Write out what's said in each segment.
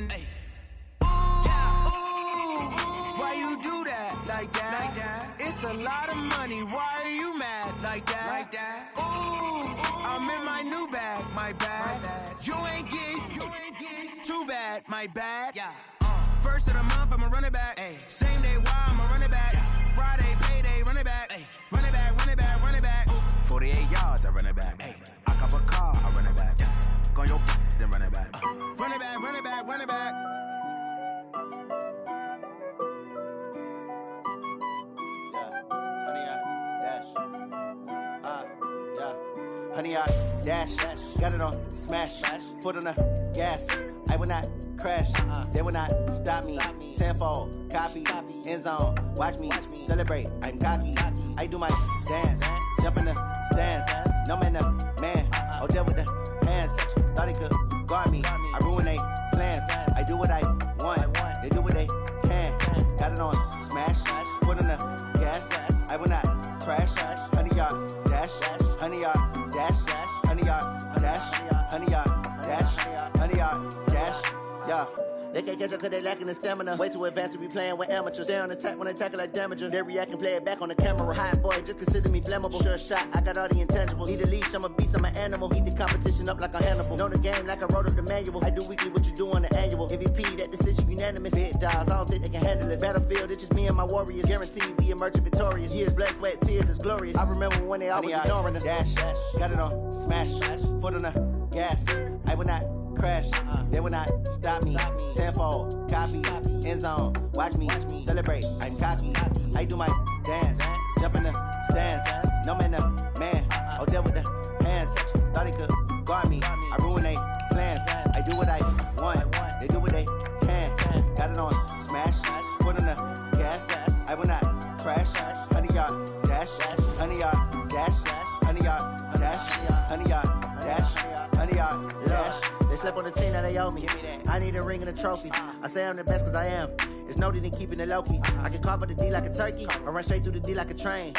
and hey. Why you do that like that? It's a lot of money. Why are you mad like that? Ooh, I'm in my new bag, my bad. You ain't get too bad, my bad. Yeah. First of the month, I'ma run it back. Ay. Same day, why I'ma run it back. Friday, payday, run it back. Ay. Run it back, run it back, run it back. 48 yards, I run it back. Ay. I cop a car, I run it back. Go on your then run it back. Run it back, run it back, run it back. Honey, I dash, got it on smash, foot on the gas. I will not crash, they will not stop me. Tenfold, copy, end zone, watch me celebrate. I'm cocky, I do my dance, jump in the stands. No man, the man, Odell with the hands. Thought he could guard me, I ruin they plans. I do what I want, they do what they can. Got it on smash, foot on the gas. I will not crash, honey, y'all dash, honey, y'all. Dash, honey yard, dash, honey yard, dash, honey yard, dash, yeah. They can't catch up cause they lacking the stamina. Way too advanced to be playing with amateurs. Stay on attack when they tackle like damager. They react and play it back on the camera. Hot boy, just consider me flammable. Sure shot, I got all the intangibles. Need a leash, I'm a beast, I'm an animal. Heat the competition up like a Hannibal. Know the game like I wrote up the manual. I do weekly what you do on the annual. MVP, that decision unanimous. Big dogs, I don't think they can handle it. Battlefield, it's just me and my warriors. Guaranteed we emerging victorious. Years, blood, sweat, tears, it's glorious. I remember when they always ignoring us. Dash, got it on smash, foot on the gas. I will not crash, they will not stop me. Tenfold, copy, end zone, watch me celebrate. I'm cocky, I do my dance, jump in the stands. No man, the man, Odell with the hands. Thought he could guard me, I ruin they plans. I do what I want, they do what they can. Got it on smash, foot on the gas. I will not crash, honey yard, dash, honey yard, dash, honey yard, dash, honey yard, dash, honey yard, dash. They slept on the team that they owe me. I need a ring and a trophy. I say I'm the best cause I am. It's no need in keeping it low key. I can carve up the D like a turkey or run straight through the D like a train.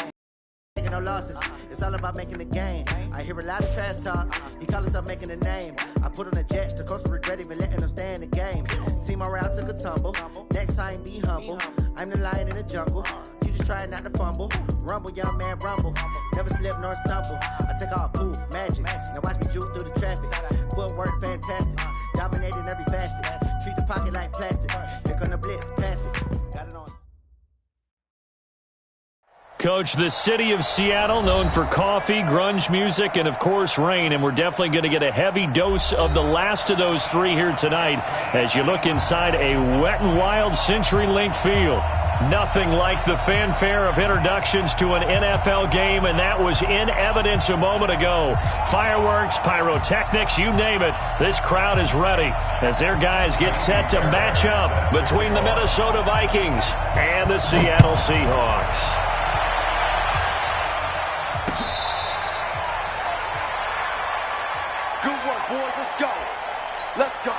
Taking no losses, it's all about making the game. I hear a lot of trash talk, he call himself making a name. I put on the Jets, the coach will regret even letting them stay in the game. Team morale took a tumble, next time be humble. I'm the lion in the jungle, you just trying not to fumble. Rumble, young man, rumble, never slip nor stumble. I take off, poof, magic, now watch me juke through the traffic. Footwork fantastic, dominating every facet. Treat the pocket like plastic, here come the blitz, pass it. Got it on. Coach, the city of Seattle, known for coffee, grunge music, and, of course, rain. And we're definitely going to get a heavy dose of the last of those three here tonight as you look inside a wet and wild CenturyLink field. Nothing like the fanfare of introductions to an NFL game, and that was in evidence a moment ago. Fireworks, pyrotechnics, you name it. This crowd is ready as their guys get set to match up between the Minnesota Vikings and the Seattle Seahawks. Boys, let's go. Let's go.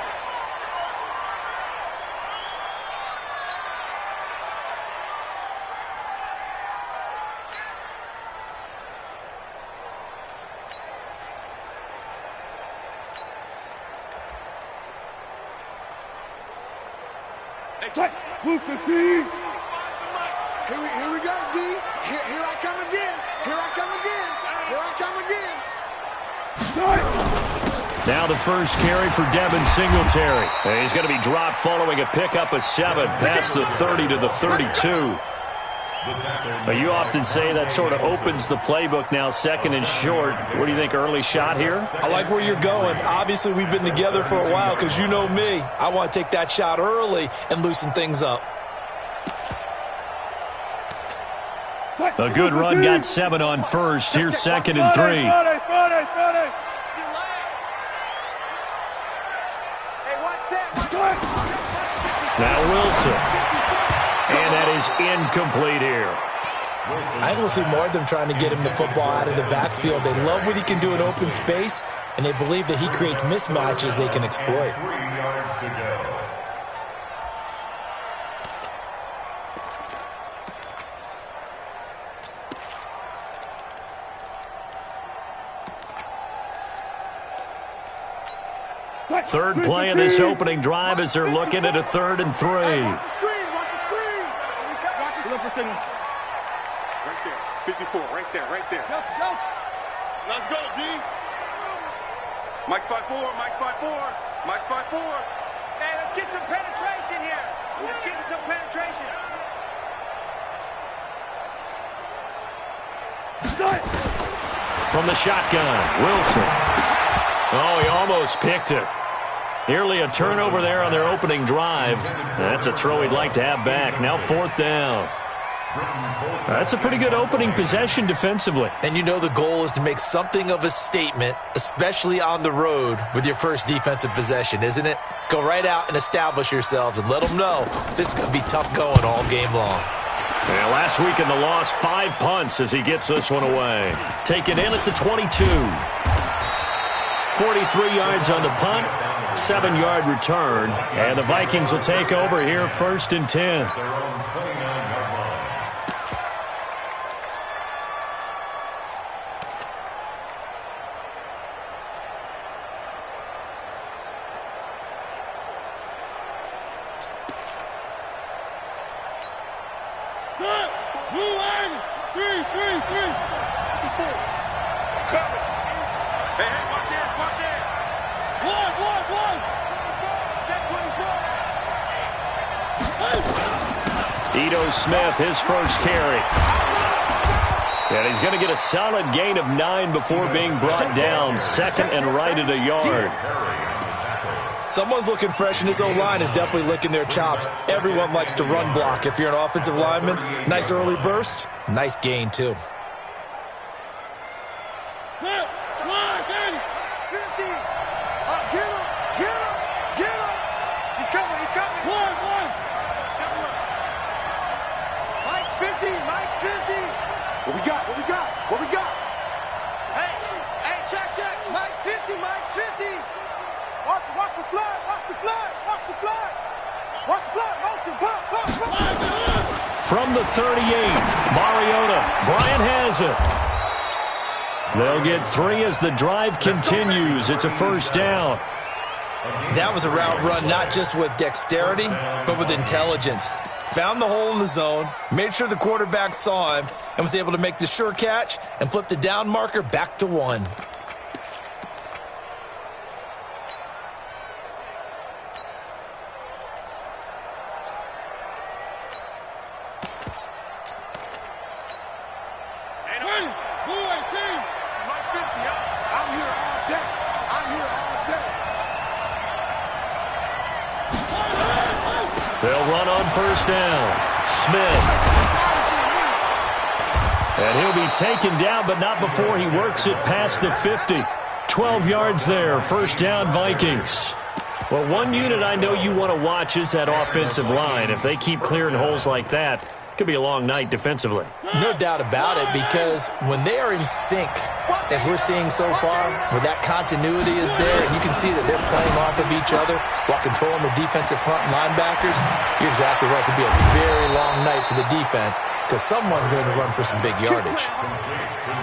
Hey, check. Move the D. Here we go, D. Here I come again. Here I come again. Here I come again. Now the first carry for Devin Singletary. He's going to be dropped following a pickup of 7 past the 30 to the 32. You often say that sort of opens the playbook now, second and short. What do you think, early shot here? I like where you're going. Obviously, we've been together for a while because you know me. I want to take that shot early and loosen things up. A good run got 7 on first. Here's second and 3. Now Wilson. And that is incomplete here. I don't see more of them trying to get him the football out of the backfield. They love what he can do in open space, and they believe that he creates mismatches they can exploit. Third play of this opening drive as they're looking at a 3rd and 3. Watch the screen. Watch the screen. Watch the right there. 54. Right there. Right there. Go. Let's go, D. Mike's 5-4. Mike's 5-4. Mike's 5-4. Hey, let's get some penetration here. Let's get some penetration. From the shotgun, Wilson. Oh, he almost picked it. Nearly a turnover there on their opening drive. That's a throw he'd like to have back. Now 4th down. That's a pretty good opening possession defensively. And you know the goal is to make something of a statement, especially on the road with your first defensive possession, isn't it? Go right out and establish yourselves and let them know this is going to be tough going all game long. Yeah, last week in the loss, 5 punts as he gets this one away. Taken in at the 22. 43 yards on the punt, 7-yard return, and the Vikings will take over here 1st and 10. Ito Smith, his first carry. And he's going to get a solid gain of 9 before being brought down. 2nd and right at a yard. Someone's looking fresh, and his O-line is definitely licking their chops. Everyone likes to run block. If you're an offensive lineman, nice early burst, nice gain, too. What we got? Hey, check. Mike 50. Watch the flag. Motion, pop. From the 38, Mariota. Bryant has it. They'll get 3 as the drive continues. It's a 1st down. That was a route run not just with dexterity, but with intelligence. Found the hole in the zone, made sure the quarterback saw him, and was able to make the sure catch and flip the down marker back to 1. They'll run on 1st down. Smith. And he'll be taken down, but not before he works it past the 50. 12 yards there. 1st down, Vikings. Well, one unit I know you want to watch is that offensive line. If they keep clearing holes like that, it could be a long night defensively. No doubt about it, because when they are in sync, as we're seeing so far, where that continuity is there, and you can see that they're playing off of each other while controlling the defensive front linebackers, you're exactly right. It could be a very long night for the defense because someone's going to run for some big yardage.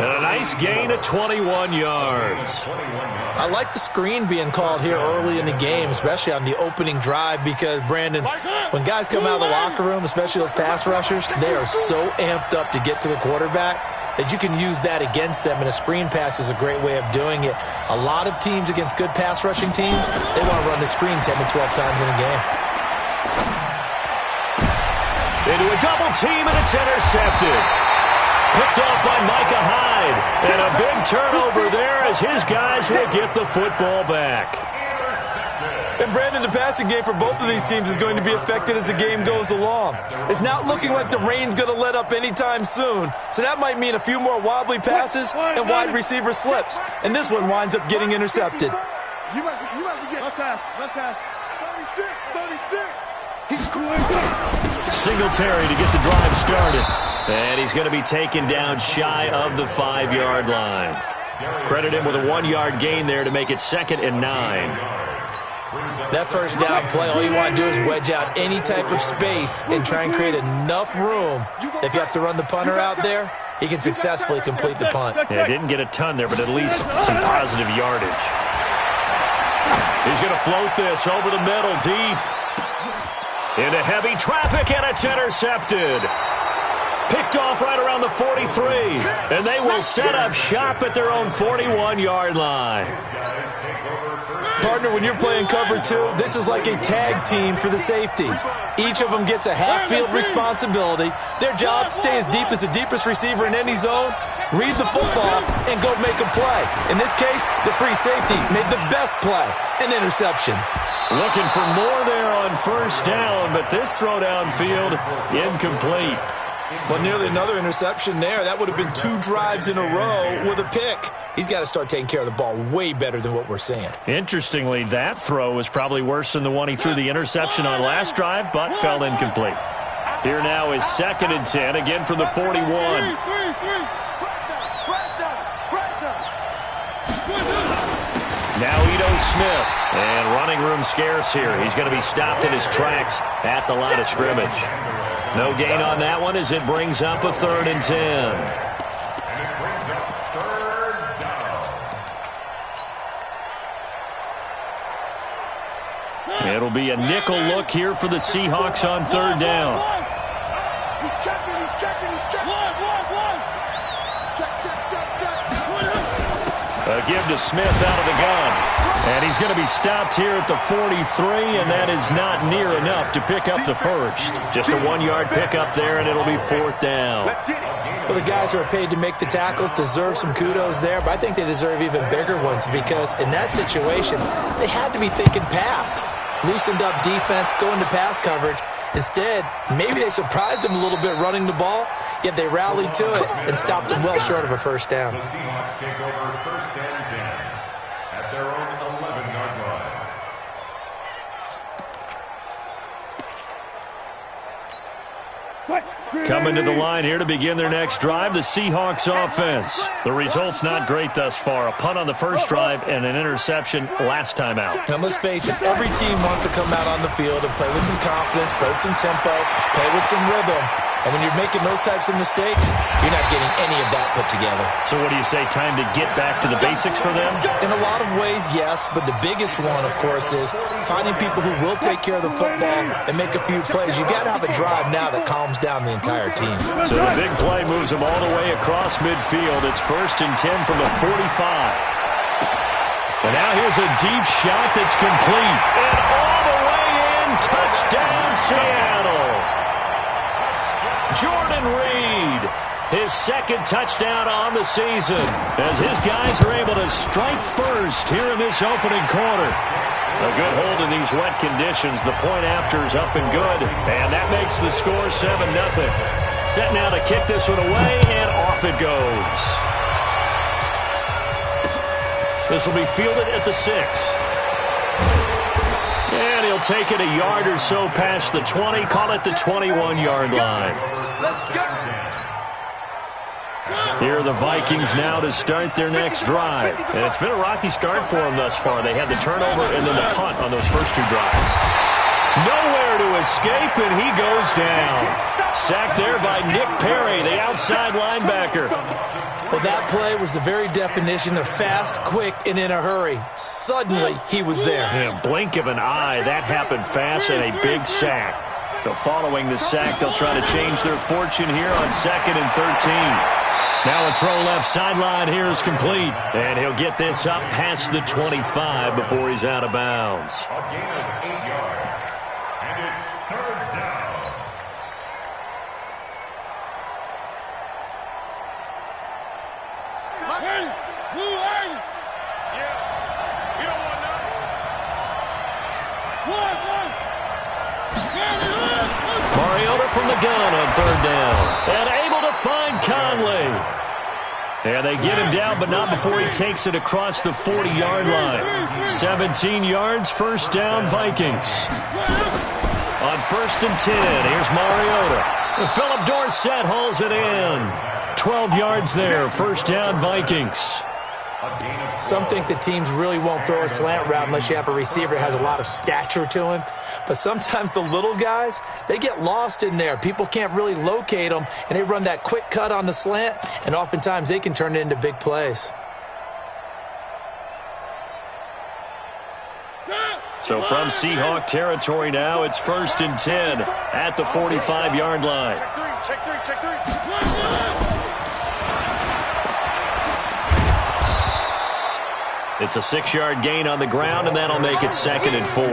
And a nice gain of 21 yards. I like the screen being called here early in the game, especially on the opening drive, because, Brandon, when guys come out of the locker room, especially those pass rushers, they are so amped up to get to the quarterback that you can use that against them, and a screen pass is a great way of doing it. A lot of teams against good pass rushing teams, they want to run the screen 10 to 12 times in a game. Into a double team, and it's intercepted. Picked off by Micah Hyde. And a big turnover there as his guys will get the football back. And, Brandon, the passing game for both of these teams is going to be affected as the game goes along. It's not looking like the rain's going to let up anytime soon, so that might mean a few more wobbly passes and wide receiver slips. And this one winds up getting intercepted. You must be getting... Left pass. 36. He's cool. Singletary to get the drive started. And he's going to be taken down shy of the 5-yard line. Credit him with a 1-yard gain there to make it 2nd and 9. That first down play, all you want to do is wedge out any type of space and try and create enough room that if you have to run the punter out there, he can successfully complete the punt. Yeah, didn't get a ton there, but at least some positive yardage. He's going to float this over the middle, deep. Into heavy traffic, and it's intercepted. Picked off right around the 43. And they will set up shop at their own 41-yard line. Partner, when you're playing cover two, this is like a tag team for the safeties. Each of them gets a half-field responsibility. Their job, stay as deep as the deepest receiver in any zone, read the football, and go make a play. In this case, the free safety made the best play, an interception. Looking for more there on first down, but this throw downfield, incomplete. Well, nearly another interception there. That would have been 2 drives in a row with a pick. He's got to start taking care of the ball way better than what we're seeing. Interestingly, that throw was probably worse than the one he threw the interception on last drive, but fell incomplete. Here now is 2nd and 10, again from the 41. Now Ito Smith, and running room scarce here. He's going to be stopped in his tracks at the line of scrimmage. No gain on that one as it brings up a 3rd and 10. It'll be a nickel look here for the Seahawks on 3rd down. He's checking. A give to Smith out of the gun. And he's going to be stopped here at the 43, and that is not near enough to pick up the first. Just a 1-yard pickup there, and it'll be 4th down. Well, the guys who are paid to make the tackles deserve some kudos there, but I think they deserve even bigger ones because in that situation, they had to be thinking pass. Loosened up defense, going to pass coverage. Instead, maybe they surprised them a little bit running the ball, yet they rallied to it and stopped them well short of a first down. The Seahawks take over 1st and 10 at their own 11-yard line. Coming to the line here to begin their next drive, the Seahawks offense. The result's not great thus far. A punt on the first drive and an interception last time out. Now, let's face it, every team wants to come out on the field and play with some confidence, play with some tempo, play with some rhythm. And when you're making those types of mistakes, you're not getting any of that put together. So what do you say, time to get back to the basics for them? In a lot of ways, yes, but the biggest one, of course, is finding people who will take care of the football and make a few plays. You've got to have a drive now that calms down the entire team. So the big play moves them all the way across midfield. It's 1st and 10 from the 45. And now here's a deep shot that's complete. And all the way in, touchdown Seattle. Jordan Reed, his 2nd touchdown on the season, as his guys are able to strike first here in this opening quarter. A good hold in these wet conditions. The point after is up and good, and that makes the score 7-0. Set now to kick this one away, and off it goes. This will be fielded at the 6. And he'll take it a yard or so past the 20, call it the 21-yard line. Here are the Vikings now to start their next drive. And it's been a rocky start for them thus far. They had the turnover and then the punt on those first 2 drives. Nowhere to escape, and he goes down. Sacked there by Nick Perry, the outside linebacker. Well, that play was the very definition of fast, quick, and in a hurry. Suddenly, he was there. In a blink of an eye, that happened fast, and a big sack. So following the sack, they'll try to change their fortune here on 2nd and 13. Now a throw left sideline here is complete. And he'll get this up past the 25 before he's out of bounds. A gain of 8 yards. And it's 3rd down. Mariota from the gun on 3rd down. And able to find Conley. And they get him down, but not before he takes it across the 40-yard line. 17 yards, 1st down, Vikings. On 1st and 10, here's Mariota. And Philip Dorsett hauls it in. 12 yards there, 1st down, Vikings. Some think that teams really won't throw a slant route unless you have a receiver that has a lot of stature to him. But sometimes the little guys, they get lost in there. People can't really locate them, and they run that quick cut on the slant, and oftentimes they can turn it into big plays. So from Seahawk territory now, it's 1st and 10 at the 45-yard line. Check three. It's a 6-yard gain on the ground, and that'll make it 2nd and 4.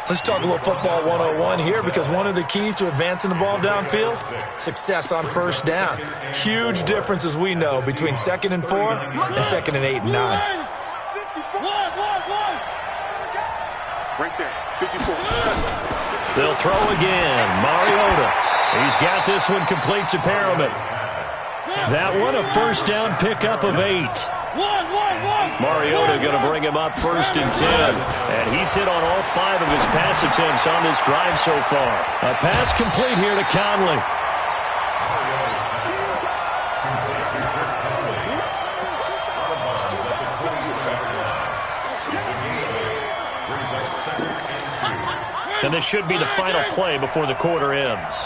Let's talk a little football 101 here, because one of the keys to advancing the ball downfield, success on first down. Huge difference, as we know, between 2nd and 4 and 2nd and 8 and 9. Right there, 54. They'll throw again. Mariota. He's got this one complete to Perriman. That one a first down pickup of 8. Mariota going to bring him up 1st and 10. And he's hit on all 5 of his pass attempts on this drive so far. A pass complete here to Conley. And this should be the final play before the quarter ends.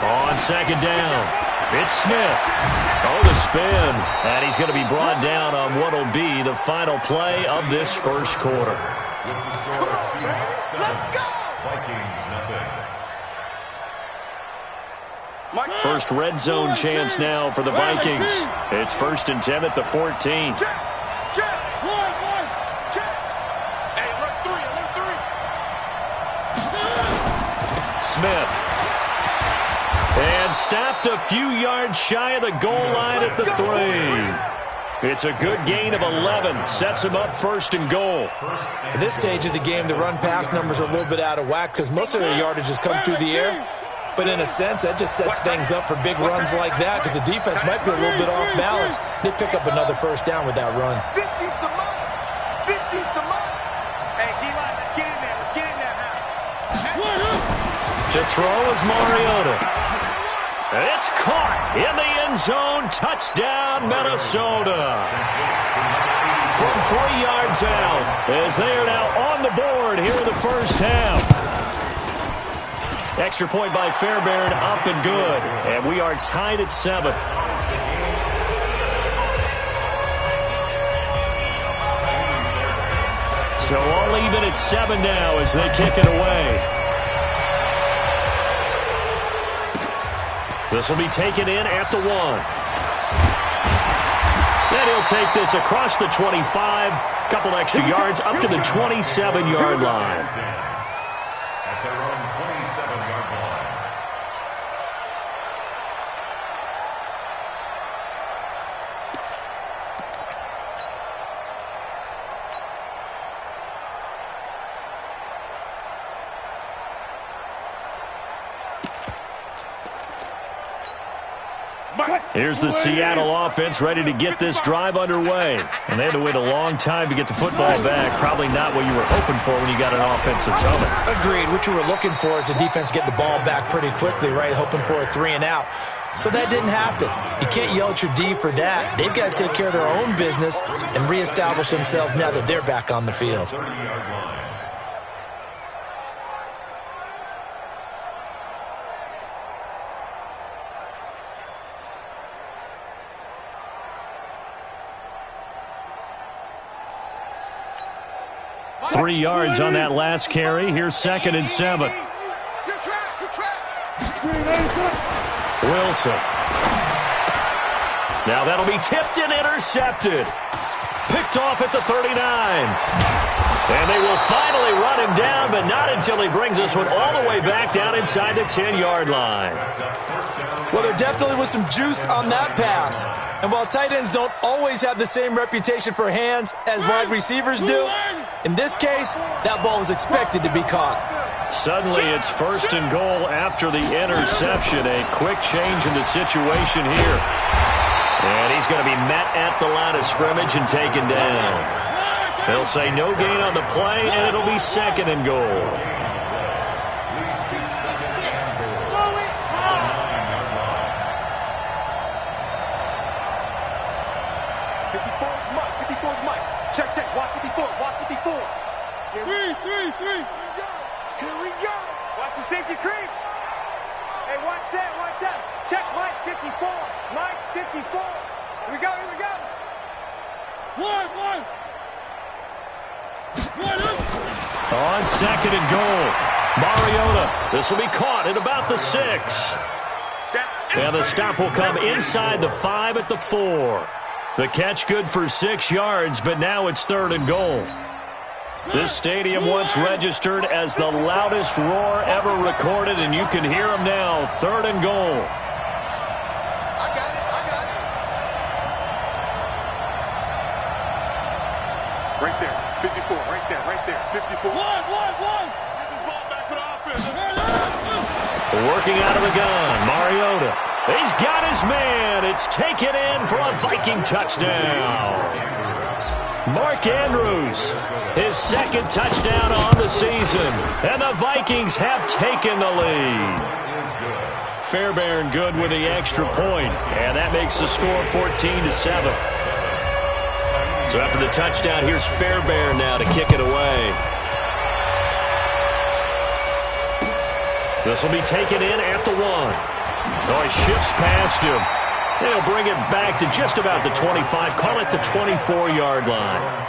On 2nd down, it's Smith. Oh, the spin. And he's going to be brought down on what will be the final play of this first quarter. First red zone chance now for the Vikings. It's 1st and 10 at the 14. Smith. And stopped a few yards shy of the goal line at the 3. It's a good gain of 11. Sets him up 1st and goal. At this stage of the game, the run-pass numbers are a little bit out of whack because most of their yardage has come through the air. But in a sense, that just sets things up for big runs like that because the defense might be a little bit off balance. They pick up another first down with that run. 50's the month. 50's the month. Hey, D-line, let's get in there. Let's get in there now. To throw is Mariota. It's caught in the end zone. Touchdown, Minnesota. From 3 yards out, as they are now on the board here in the first half. Extra point by Fairbairn, up and good. And we are tied at 7. So all even at 7 now as they kick it away. This will be taken in at the 1. And he'll take this across the 25. Couple extra yards up to the 27-yard line. At their own 27-yard line. Here's the Seattle offense ready to get this drive underway. And they had to wait a long time to get the football back. Probably not what you were hoping for when you got an offense that's humming. Agreed. What you were looking for is the defense get the ball back pretty quickly, right? Hoping for a 3 and out. So that didn't happen. You can't yell at your D for that. They've got to take care of their own business and reestablish themselves now that they're back on the field. 30-yard line. Three yards on that last carry. Here's 2nd and 7. Wilson. Now that'll be tipped and intercepted. Picked off at the 39. And they will finally run him down, but not until he brings this one all the way back down inside the 10-yard line. Well, there definitely was some juice on that pass. And while tight ends don't always have the same reputation for hands as wide receivers do, in this case, that ball was expected to be caught. Suddenly, it's 1st and goal after the interception. A quick change in the situation here. And he's going to be met at the line of scrimmage and taken down. They'll say no gain on the play, and it'll be 2nd and goal. Check, watch 54, watch 54. Three. Here we go. Watch the safety creep. Hey, watch that. Check Mike 54. Mike 54. Here we go. On second and goal, Mariota. This will be caught at about the 6. And the stop will come inside the 5 at the 4. The catch good for 6 yards, but now it's 3rd and goal. This stadium once registered as the loudest roar ever recorded, and you can hear them now. 3rd and goal. I got it. Right there, 54, right there, 54. One. Get this ball back to the offense. Working out of the gun, Mariota. He's got his man. It's taken in for a Viking touchdown. Mark Andrews, his 2nd touchdown on the season. And the Vikings have taken the lead. Fairbairn good with the extra point, and that makes the score 14-7. So after the touchdown, here's Fairbairn now to kick it away. This will be taken in at the 1. Oh, he shifts past him. They'll bring it back to just about the 25. Call it the 24-yard line.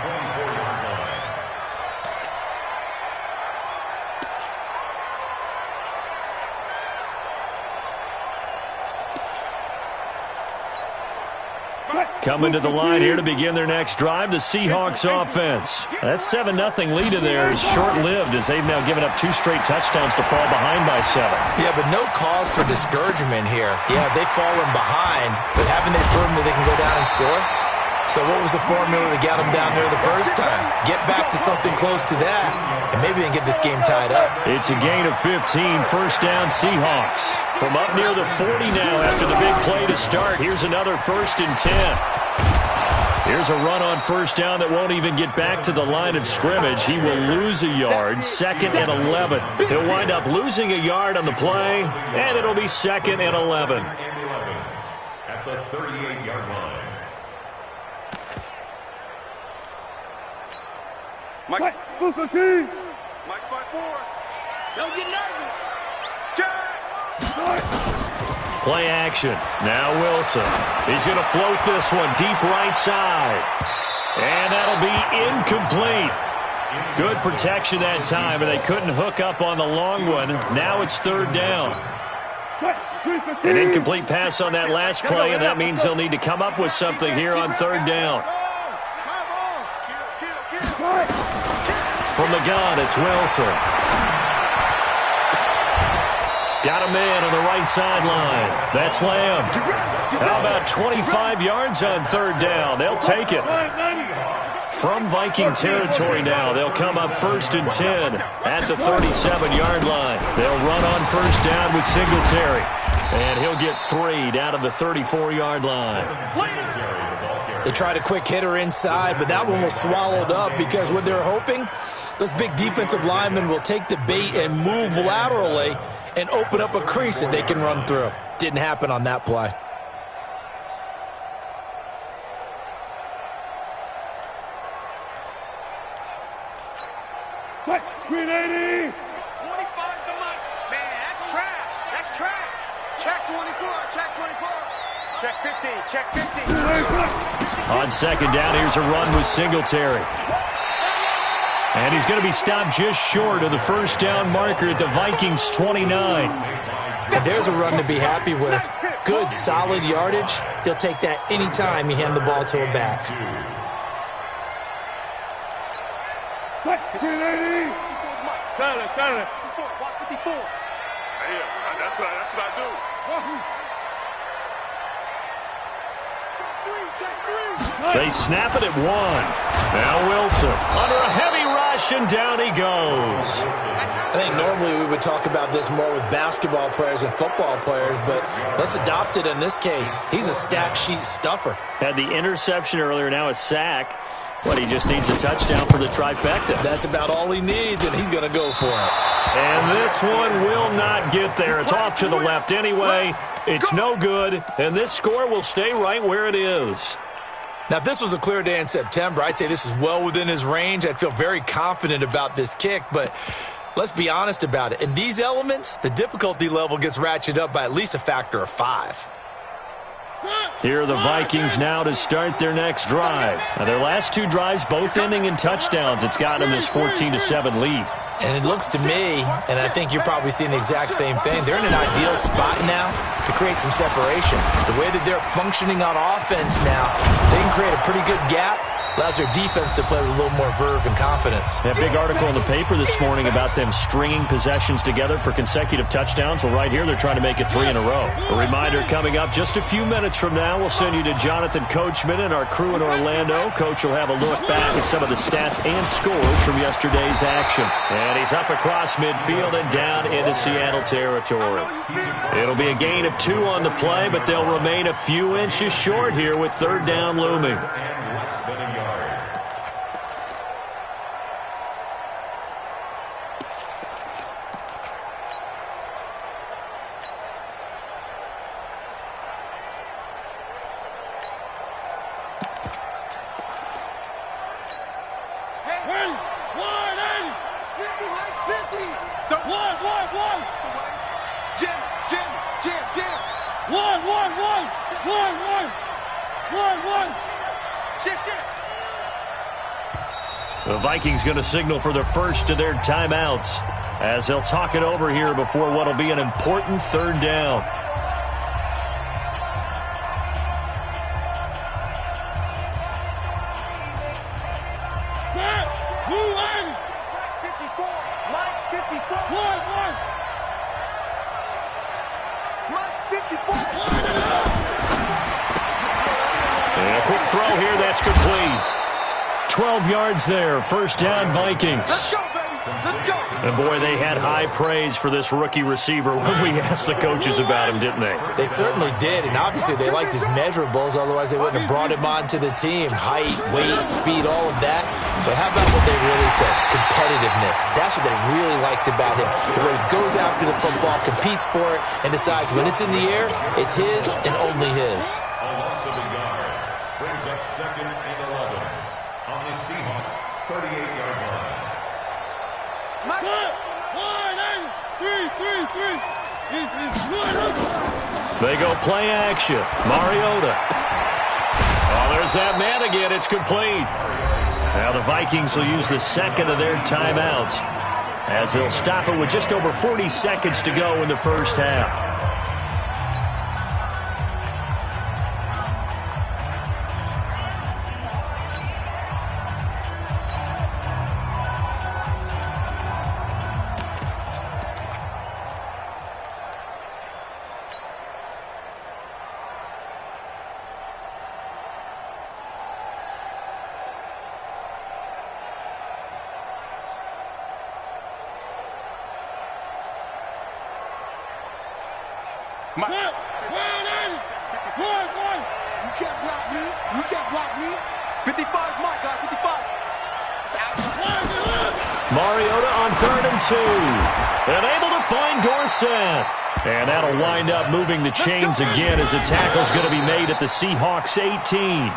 Coming to the line here to begin their next drive, the Seahawks offense. That 7-0 lead in there is short-lived as they've now given up 2 straight touchdowns to fall behind by 7. Yeah, but no cause for discouragement here. Yeah, they've fallen behind, but haven't they proven that they can go down and score? So what was the formula that got them down there the first time? Get back to something close to that, and maybe they can get this game tied up. It's a gain of 15, 1st down Seahawks. From up near the 40 now after the big play to start. Here's another 1st and 10. Here's a run on 1st down that won't even get back to the line of scrimmage. He will lose a yard, 2nd and 11. He'll wind up losing a yard on the play, and it'll be 2nd and 11. At the 38-yard line. Mike, Booker T. Mike 5-4. Don't get nervous. Jack. Play action. Now Wilson. He's going to float this one deep right side. And that'll be incomplete. Good protection that time, and they couldn't hook up on the long one. Now it's 3rd down. An incomplete pass on that last play, and that means they'll need to come up with something here on 3rd down. From the gun, it's Wilson. Got a man on the right sideline. That's Lamb. How about 25 yards on 3rd down? They'll take it. From Viking territory now, they'll come up 1st and 10 at the 37-yard line. They'll run on 1st down with Singletary. And he'll get 3 down to the 34-yard line. They tried a quick hitter inside, but that one was swallowed up because what they're hoping, those big defensive linemen will take the bait and move laterally and open up a crease that they can run through. Didn't happen on that play. Screen 80. 25 to Mike. Man, that's trash. That's trash. Check 24. Check 24. Check 50. Check 50. On 2nd down, here's a run with Singletary. And he's going to be stopped just short of the 1st down marker at the Vikings' 29. And there's a run to be happy with. Good, solid yardage. He'll take that anytime you hand the ball to a back. Tyler. Watch 54. Yeah, that's what I do. Check 3. They snap it at 1. Now Wilson under a heavy rush, and down he goes. I think normally we would talk about this more with basketball players and football players, but let's adopt it in this case. He's a stat sheet stuffer. Had the interception earlier, now a sack. But he just needs a touchdown for the trifecta. That's about all he needs, and he's going to go for it. And this one will not get there. It's off to the left anyway. It's no good, and this score will stay right where it is. Now, if this was a clear day in September, I'd say this is well within his range. I'd feel very confident about this kick, but let's be honest about it. In these elements, the difficulty level gets ratcheted up by at least a factor of 5. Here are the Vikings now to start their next drive. Now, their last 2 drives, both ending in touchdowns. It's got them this 14-7 lead. And it looks to me, and I think you're probably seeing the exact same thing, they're in an ideal spot now to create some separation. The way that they're functioning on offense now, they can create a pretty good gap. Allows their defense to play with a little more verve and confidence. A big article in the paper this morning about them stringing possessions together for consecutive touchdowns. Well, right here, they're trying to make it 3 in a row. A reminder coming up just a few minutes from now, we'll send you to Jonathan Coachman and our crew in Orlando. Coach will have a look back at some of the stats and scores from yesterday's action. And he's up across midfield and down into Seattle territory. It'll be a gain of 2 on the play, but they'll remain a few inches short here with 3rd down looming. Less than a yard. The Vikings going to signal for the first of their timeouts as they'll talk it over here before what will be an important 3rd down. And a quick throw here, that's complete. 12 yards there, 1st down Vikings. Let's go, baby. Let's go. And boy, they had high praise for this rookie receiver when we asked the coaches about him, didn't they? They certainly did, and obviously they liked his measurables, otherwise they wouldn't have brought him onto the team. Height, weight, speed, all of that. But how about what they really said? Competitiveness. That's what they really liked about him. The way he goes after the football, competes for it, and decides when it's in the air, it's his and only his. A loss of a yard brings up 2nd and 11 on the Seahawks 38-yard line. They go play action. Mariota. Oh, there's that man again. It's complete. Now the Vikings will use the 2nd of their timeouts as they'll stop it with just over 40 seconds to go in the 1st half. You can't block me. You can't block me. 55 is my guy. 55. Mariota on 3rd and 2. And able to find Dorsett. And that'll wind up moving the chains again as a tackle's going to be made at the Seahawks 18.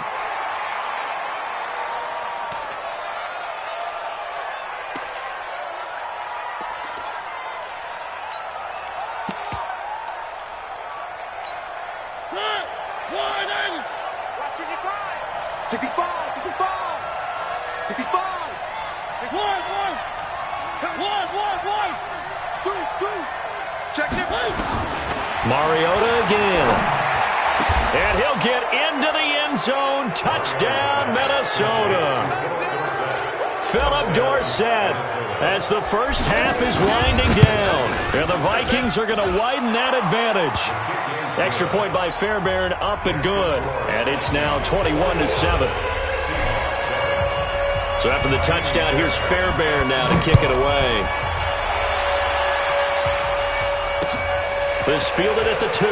Mariota again. And he'll get into the end zone. Touchdown, Minnesota. Philip Dorsett as the first half is winding down. And the Vikings are going to widen that advantage. Extra point by Fairbairn, up and good. And it's now 21-7. So after the touchdown, here's Fairbairn now to kick it away. This fielded at the 2.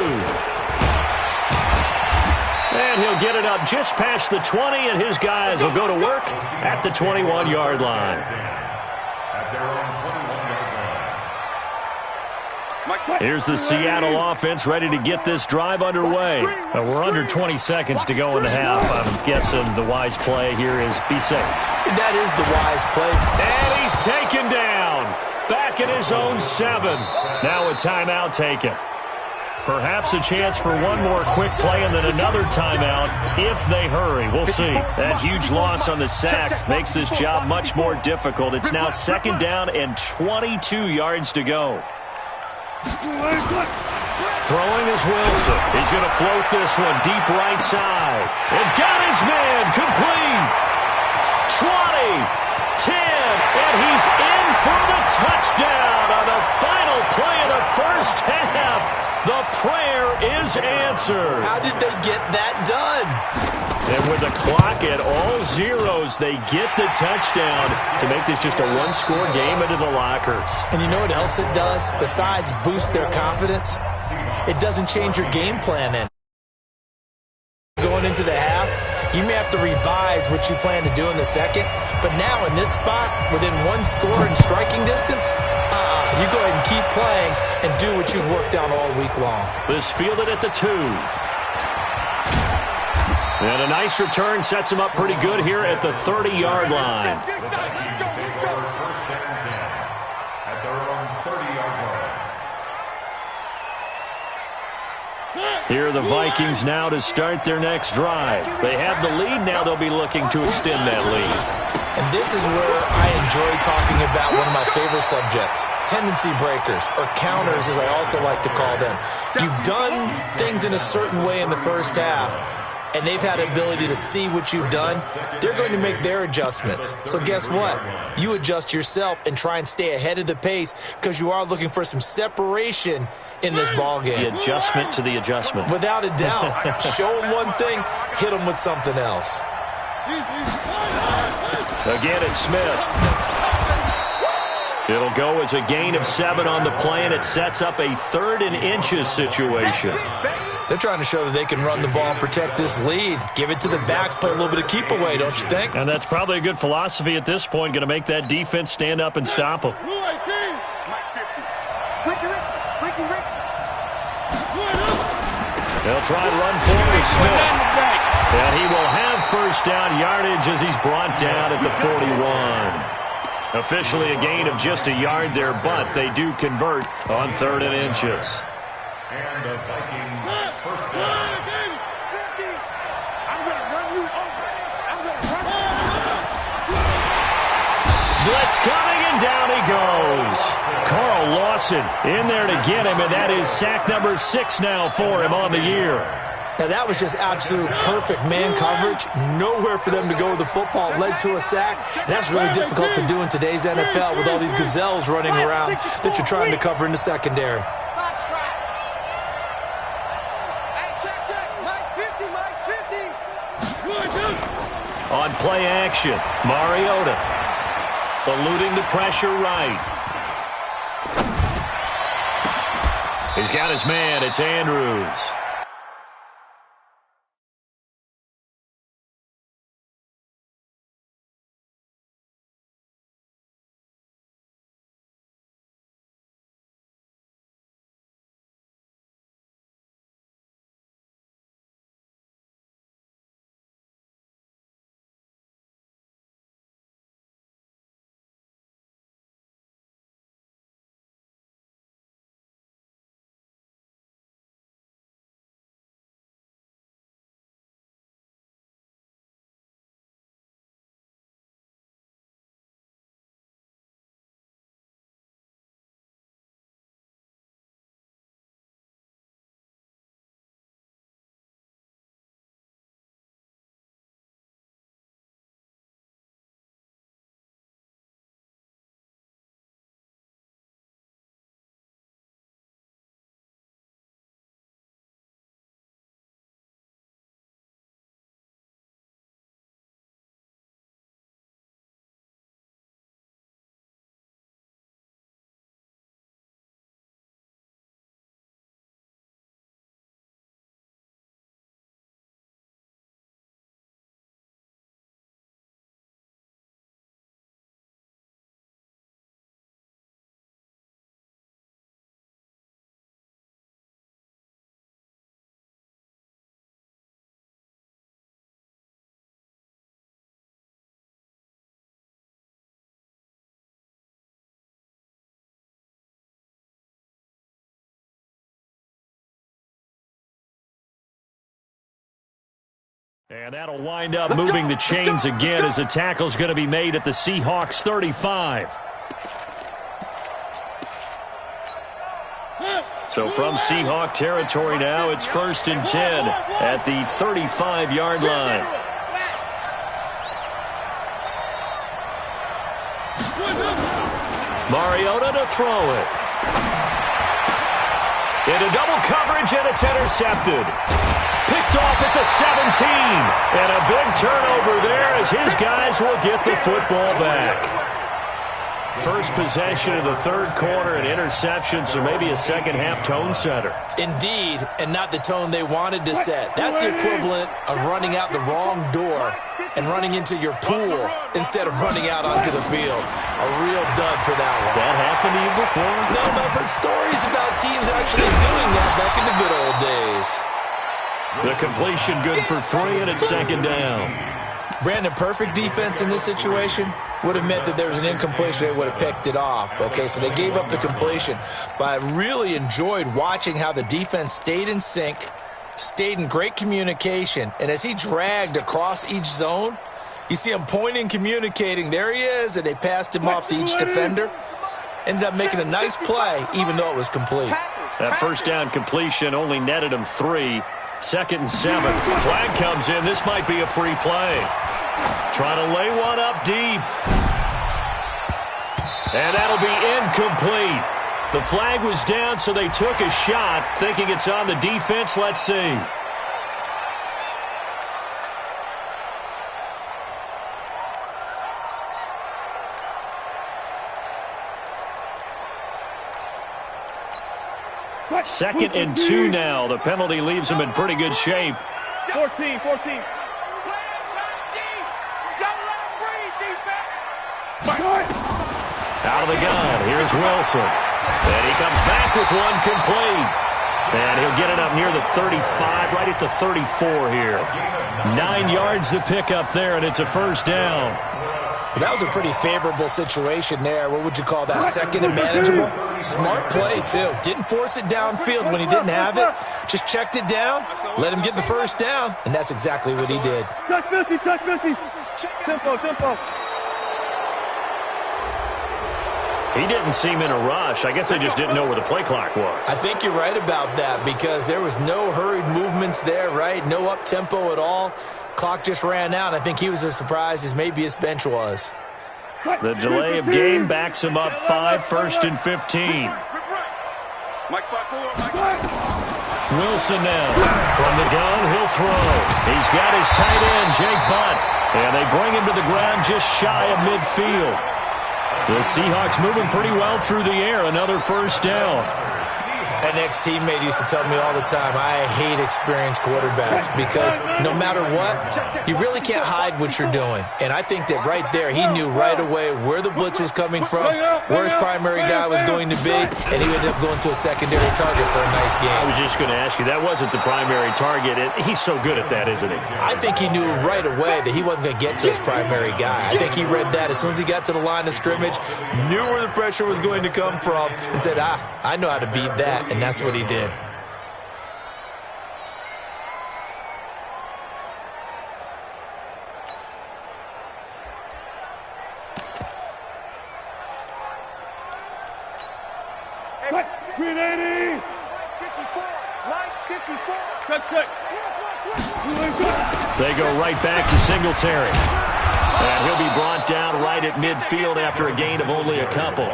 And he'll get it up just past the 20, and his guys will go to work at the 21-yard line. At their own 21-yard line. Here's the Seattle offense ready to get this drive underway. We're under 20 seconds to go in the half. I'm guessing the wise play here is be safe. That is the wise play. And he's taken down. Back at his own 7. Now a timeout taken. Perhaps a chance for one more quick play and then another timeout if they hurry. We'll see. That huge loss on the sack makes this job much more difficult. It's now 2nd down and 22 yards to go. Throwing is Wilson. He's going to float this one deep right side. And got his man complete. 20, 10, and he's in for the touchdown on the final play of the first half. The prayer is answered. How did they get that done? And with the clock at all zeros, they get the touchdown to make this just a one-score game into the lockers. And you know what else it does? Besides boost their confidence, it doesn't change your game plan in. Going into the half, you may have to revise what you plan to do in the second, but now in this spot, within one score and striking distance, you go ahead and keep playing and do what you've worked out all week long. This fielded at the 2. And a nice return sets him up pretty good here at the 30-yard line. The Vikings take over 1st and 10 at their own 30-yard line. Here are the Vikings now to start their next drive. They have the lead now. They'll be looking to extend that lead. And this is where I enjoy talking about one of my favorite subjects, tendency breakers, or counters as I also like to call them. You've done things in a certain way in the first half, and they've had the ability to see what you've done. They're going to make their adjustments. So guess what? You adjust yourself and try and stay ahead of the pace because you are looking for some separation in this ballgame. The adjustment to the adjustment. Without a doubt. Show them one thing, hit them with something else. Again, it's Smith. It'll go as a gain of 7 on the play, and it sets up a 3rd and inches situation. They're trying to show that they can run the ball and protect this lead. Give it to the backs, play a little bit of keep away, don't you think? And that's probably a good philosophy at this point, going to make that defense stand up and stop them. They'll try and run forward Smith. And he will have 1st down yardage as he's brought down at the 41. Officially a gain of just a yard there, but they do convert on 3rd and inches. And the Vikings 1st down. 50. I'm going to run you over. I'm going to run you over. Blitz coming, and down he goes. Carl Lawson in there to get him, and that is sack number 6 now for him on the year. Now, that was just absolute perfect man coverage. Nowhere for them to go with the football. Led to a sack. And that's really difficult to do in today's NFL with all these gazelles running around that you're trying to cover in the secondary. On play action, Mariota eluding the pressure right. He's got his man. It's Andrews. And that'll wind up moving the chains again as the tackle's going to be made at the Seahawks 35. So from Seahawk territory now, it's 1st and 10 at the 35-yard line. Mariota to throw it. Into double coverage, and it's intercepted. Picked off at the 17. And a big turnover there as his guys will get the football back. First possession of the third quarter, an interception, so maybe a second-half tone setter. Indeed, and not the tone they wanted to set. That's the equivalent of running out the wrong door and running into your pool instead of running out onto the field. A real dud for that one. Has that happened to you before? No, but stories about teams actually doing that back in the good old days. The completion good for 3, and it's 2nd down. Brandon, perfect defense in this situation would have meant that there was an incompletion. They would have picked it off. Okay, so they gave up the completion. But I really enjoyed watching how the defense stayed in sync, stayed in great communication, and as he dragged across each zone, you see him pointing, communicating. There he is, and they passed him off to each defender. Ended up making a nice play, even though it was complete. That first down completion only netted him 3. 2nd and 7. Flag comes in. This might be a free play. Trying to lay one up deep. And that'll be incomplete. The flag was down, so they took a shot, thinking it's on the defense. Let's see. Second and 2 now. The penalty leaves them in pretty good shape. 14. Out of the gun. Here's Wilson. And he comes back with one complete. And he'll get it up near the 35, right at the 34 here. 9 yards to pick up there, and it's a first down. That was a pretty favorable situation there. What would you call that? 2nd and manageable? Smart play, too. Didn't force it downfield when he didn't have it. Just checked it down, let him get the first down, and that's exactly what he did. Touch 50. Tempo. He didn't seem in a rush. I guess they just didn't know where the play clock was. I think you're right about that because there was no hurried movements there, right? No up-tempo at all. Clock just ran out. I think he was as surprised as maybe his bench was. The delay of game backs him up 5, 1st and 15. Wilson now. From the gun, he'll throw. He's got his tight end, Jake Butt. And they bring him to the ground just shy of midfield. The Seahawks moving pretty well through the air. Another first down. An ex-teammate used to tell me all the time, I hate experienced quarterbacks because no matter what, you really can't hide what you're doing. And I think that right there, he knew right away where the blitz was coming from, where his primary guy was going to be, and he ended up going to a secondary target for a nice game. I was just going to ask you, that wasn't the primary target. He's so good at that, isn't he? I think he knew right away that he wasn't going to get to his primary guy. I think he read that as soon as he got to the line of scrimmage, knew where the pressure was going to come from, and said, I know how to beat that. And that's what he did. Green 80. 54. Check. They go right back to Singletary. And he'll be brought down right at midfield after a gain of only a couple.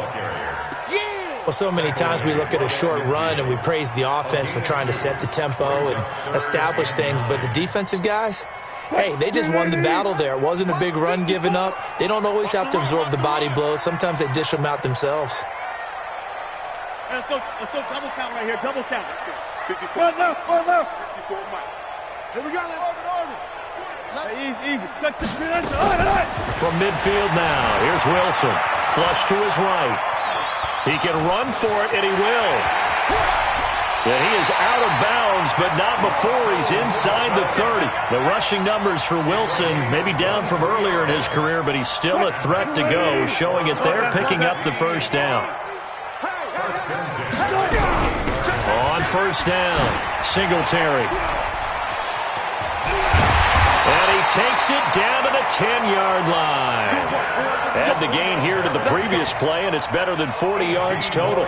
Well, so many times we look at a short run and we praise the offense for trying to set the tempo and establish things, but the defensive guys, hey, they just won the battle there. It wasn't a big run given up. They don't always have to absorb the body blows. Sometimes they dish them out themselves. Let's go double count right here. Double count. 54 left. 54 Mike. Here we go. Easy. From midfield now, here's Wilson. Flush to his right. He can run for it, and he will. And he is out of bounds, but not before he's inside the 30. The rushing numbers for Wilson, maybe down from earlier in his career, but he's still a threat to go, showing it there, picking up the first down. On first down, Singletary. And he takes it down to the 10-yard line. Add the gain here to the previous play, and it's better than 40 yards total.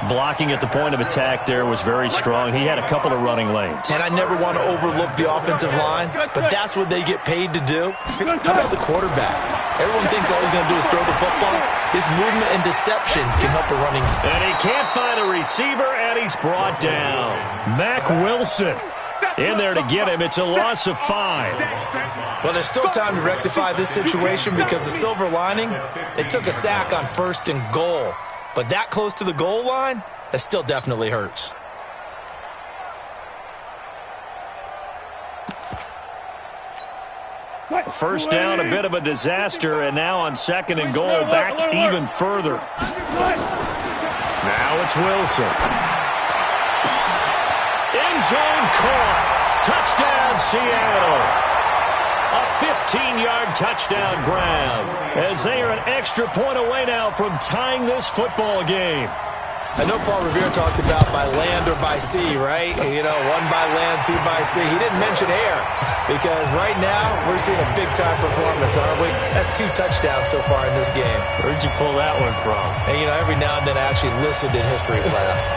Blocking at the point of attack there was very strong. He had a couple of running lanes. And I never want to overlook the offensive line, but that's what they get paid to do. How about the quarterback? Everyone thinks all he's going to do is throw the football. His movement and deception can help the running. And he can't find a receiver, and he's brought down. Mack Wilson in there to get him. It's a loss of 5. Well, there's still time to rectify this situation because the silver lining, they took a sack on 1st and goal. But that close to the goal line, that still definitely hurts. First down, a bit of a disaster, and now on 2nd and goal, back even further. Now it's Wilson. End zone caught. Touchdown, Seattle. A 15-yard touchdown grab as they are an extra point away now from tying this football game. I know Paul Revere talked about by land or by sea, right? You know, 1 by land, 2 by sea. He didn't mention air because right now we're seeing a big-time performance, aren't we? That's 2 touchdowns so far in this game. Where'd you pull that one from? And, you know, every now and then I actually listened in history class.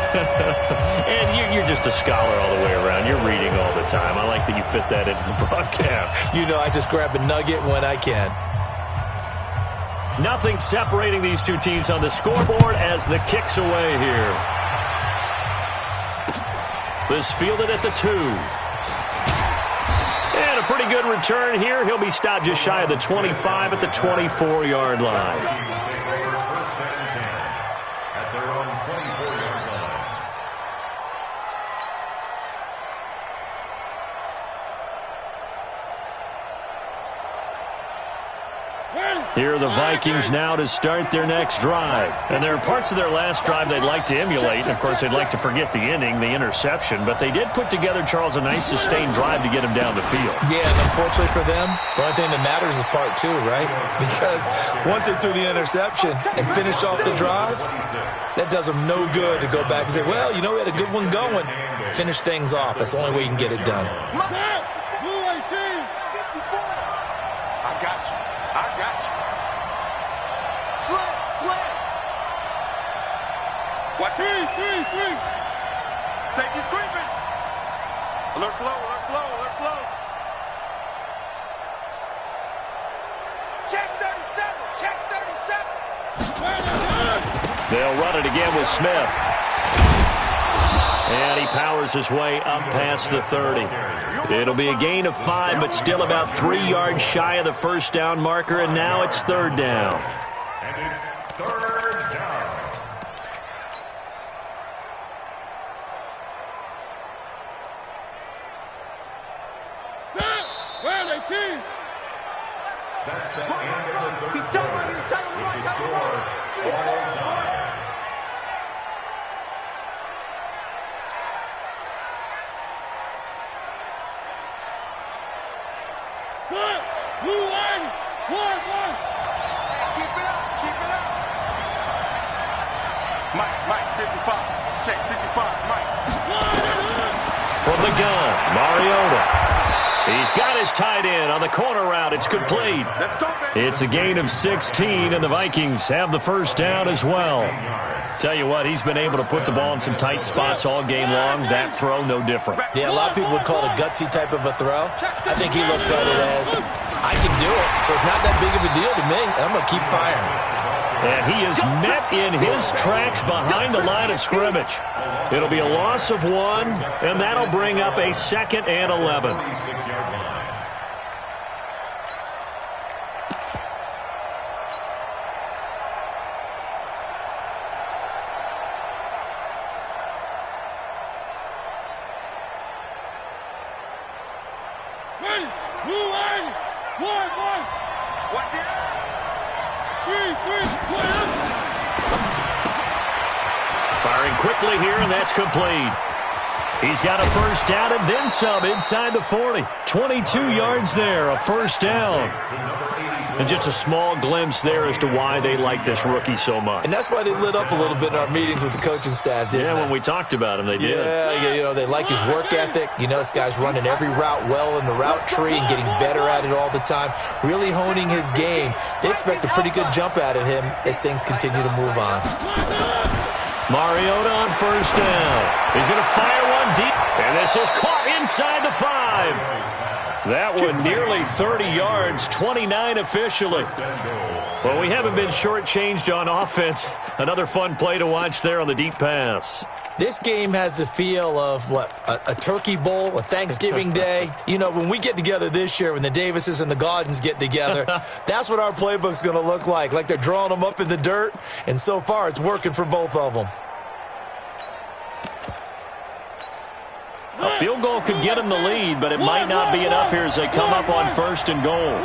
And you're just a scholar all the way around. You're reading all the time. I like that you fit that into the broadcast. You know, I just grab a nugget when I can. Nothing separating these two teams on the scoreboard as the kick's away here. This fielded at the 2. And a pretty good return here. He'll be stopped just shy of the 25 at the 24-yard line. At their own 24-yard line. Here are the Vikings now to start their next drive. And there are parts of their last drive they'd like to emulate. Of course, they'd like to forget the ending, the interception. But they did put together, Charles, a nice sustained drive to get him down the field. Yeah, and unfortunately for them, the only thing that matters is part 2, right? Because once they threw the interception and finished off the drive, that does them no good to go back and say, well, you know, we had a good one going. Finish things off. That's the only way you can get it done. I got you. I got you. Slam. Watch it. 3. Safety's creeping. Alert flow. Check 37. They'll run it again with Smith. And he powers his way up past the 30. It'll be a gain of 5, but still about 3 yards shy of the first down marker, and now it's 3rd down. And it's 3rd down. That's the end of the 3rd quarter, with the score all time. Blue line. 1. Keep it up. Mike, 55. Check 55, Mike. From the gun, Mariota. He's got his tight end on the corner route. It's complete. Let's go, baby. It's a gain of 16, and the Vikings have the first down as well. Tell you what, he's been able to put the ball in some tight spots all game long. That throw, no different. Yeah, a lot of people would call it a gutsy type of a throw. I think he looks at it as, I can do it, so it's not that big of a deal to me, and I'm going to keep firing. And he is met in his tracks behind the line of scrimmage. It'll be a loss of 1, and that'll bring up a 2nd and 11. 26-yard line. Watch it. 3. Firing quickly here, and that's complete. He's got a first down and then some inside the 40. 22 yards there, a first down. And just a small glimpse there as to why they like this rookie so much. And that's why they lit up a little bit in our meetings with the coaching staff, didn't they? Yeah, when we talked about him, they did. Yeah, they like his work ethic. This guy's running every route well in the route tree and getting better at it all the time, really honing his game. They expect a pretty good jump out of him as things continue to move on. Mariota on first down. He's going to fire one deep. And this is caught inside the 5. That one nearly 30 yards, 29 officially. Well, we haven't been shortchanged on offense. Another fun play to watch there on the deep pass. This game has the feel of, a turkey bowl, a Thanksgiving day. When we get together this year, when the Davises and the Gaudens get together, that's what our playbook's going to look like they're drawing them up in the dirt, and so far it's working for both of them. A field goal could get them the lead, but it might not be enough here as they come up on first and goal.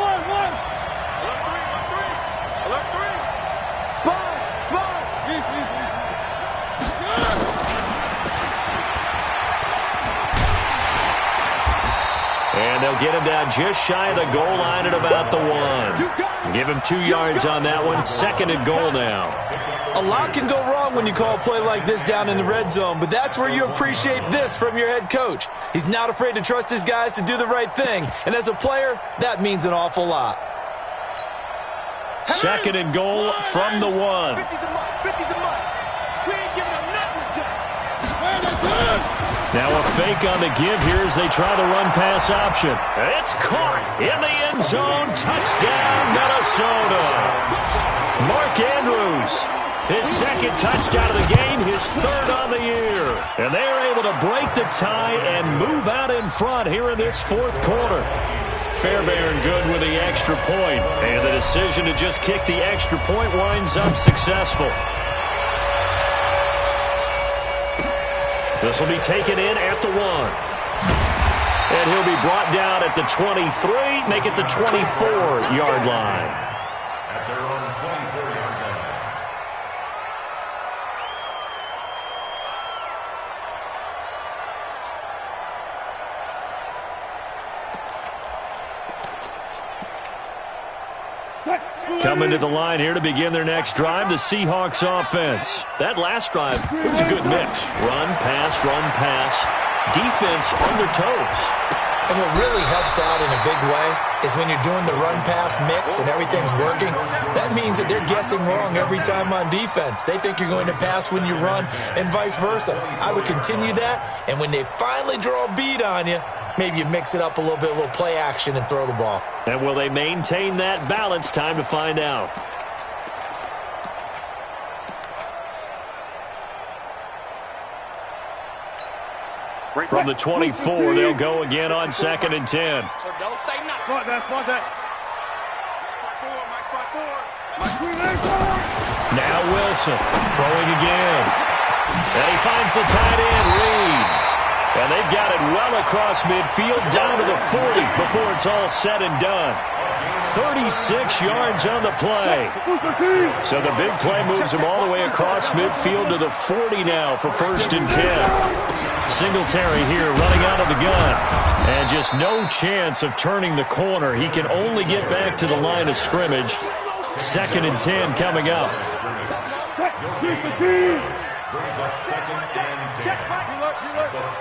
And they'll get him down just shy of the goal line at about the 1. Give him 2 yards on that one. Second and goal now. A lot can go wrong when you call a play like this down in the red zone, but that's where you appreciate this from your head coach. He's not afraid to trust his guys to do the right thing, and as a player, that means an awful lot. Second and goal from the 1. Now a fake on the give here as they try the run-pass option. It's caught in the end zone. Touchdown, Minnesota. Mark Andrews, his second touchdown of the game, his third on the year. And they're able to break the tie and move out in front here in this fourth quarter. Fairbairn good with the extra point. And the decision to just kick the extra point winds up successful. This will be taken in at the 1. And he'll be brought down at the 23, make it the 24-yard line. At their own 24-yard line. Coming to the line here to begin their next drive, the Seahawks offense. That last drive, it was a good mix. Run, pass, defense on their toes. And what really helps out in a big way is when you're doing the run-pass mix and everything's working, that means that they're guessing wrong every time on defense. They think you're going to pass when you run and vice versa. I would continue that, and when they finally draw a bead on you, maybe you mix it up a little bit, a little play action, and throw the ball. And will they maintain that balance? Time to find out. From the 24, they'll go again on second and 10. So don't say nothing. Now Wilson throwing again. And he finds the tight end, Reed. And they've got it well across midfield down to the 40 before it's all said and done. 36 yards on the play. So the big play moves him all the way across midfield to the 40 now for first and 10. Singletary here running out of the gun. And just no chance of turning the corner. He can only get back to the line of scrimmage. Second and 10 coming up. Brings up second and 10. The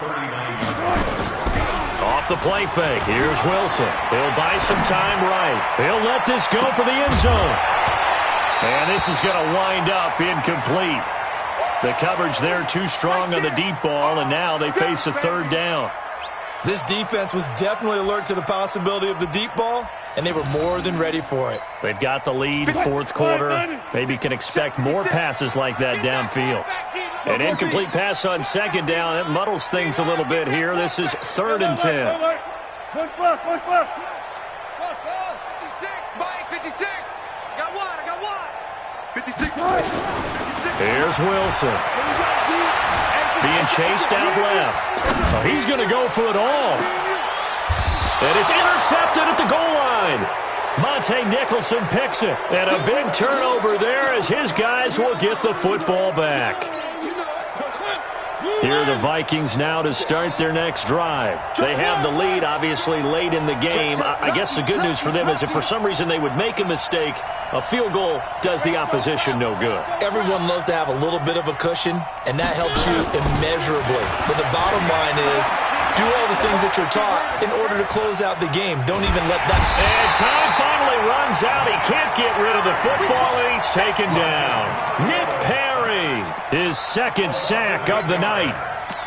39. Off the play fake. Here's Wilson. He'll buy some time right. He'll let this go for the end zone. And this is going to wind up incomplete. The coverage there too strong on the deep ball, and now they face a third down. This defense was definitely alert to the possibility of the deep ball, and they were more than ready for it. They've got the lead, fourth quarter. Maybe can expect more passes like that downfield. An incomplete pass on second down. It muddles things a little bit here. This is third and 10. 56, Mike, 56. I got one. 56. Here's Wilson. Being chased out left. Oh, he's going to go for it all. And it's intercepted at the goal line. Monte Nicholson picks it. And a big turnover there as his guys will get the football back. Here are the Vikings now to start their next drive. They have the lead, obviously, late in the game. I guess the good news for them is if for some reason they would make a mistake, a field goal does the opposition no good. Everyone loves to have a little bit of a cushion, and that helps you immeasurably. But the bottom line is, do all the things that you're taught in order to close out the game. Don't even let that... And time finally runs out. He can't get rid of the football, and he's taken down. Nick Perry, his second sack of the night.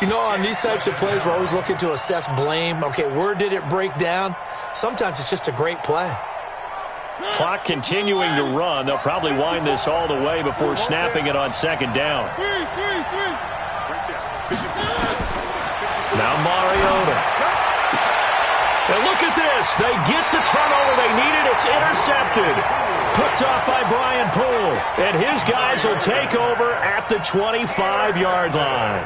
You know, on these types of plays, we're always looking to assess blame. Okay, where did it break down? Sometimes it's just a great play. Clock continuing to run. They'll probably wind this all the way before snapping it on second down. Now Mariota. And look at this. They get the turnover they needed. It's intercepted. Picked off by Brian Poole. And his guys will take over at the 25-yard line.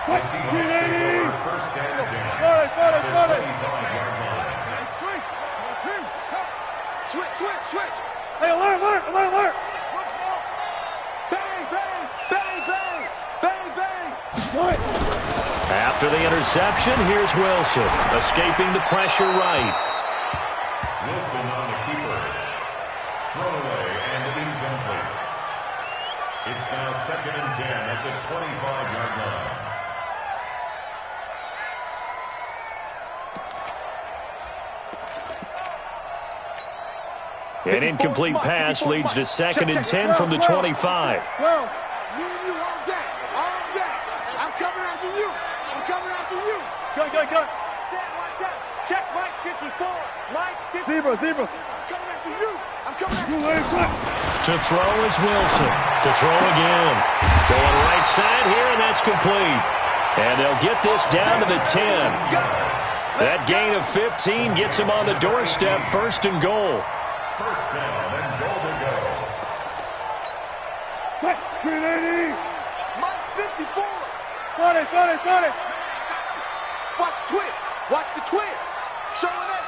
The Seahawks take over first down and 10 at the 25-yard line. Switch. Hey, alert. Switch ball. Bang. After the interception, here's Wilson, escaping the pressure right. Wilson on the keeper. Thrown away and incomplete. It's now second and 10 at the 25-yard line. An incomplete pass leads to second and 10 from the 25. Well, me and you all day. I'm coming after you. Go. Set. Check Mike 54. Zebra. I'm coming after you. To throw is Wilson. To throw again. Going right side here, and that's complete. And they'll get this down to the 10. That gain of 15 gets him on the doorstep, first and goal. First down and goal to go. Green 80. Mike 54. Got it. Watch the twins. Showing it.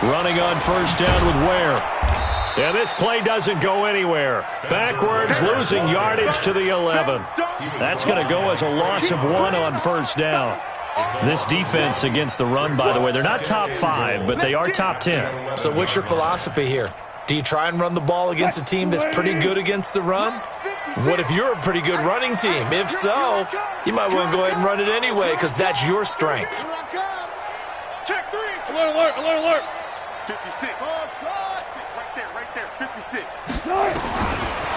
Running on first down with Ware. And this play doesn't go anywhere. Backwards, losing yardage to the 11. That's going to go as a loss of 1 on first down. This defense against the run, by the way, they're not top 5, but they are top 10. So what's your philosophy here? Do you try and run the ball against a team that's pretty good against the run? What if you're a pretty good running team? If so, you might want to go ahead and run it anyway because that's your strength. Check 3. Alert. 56. Right there. 56.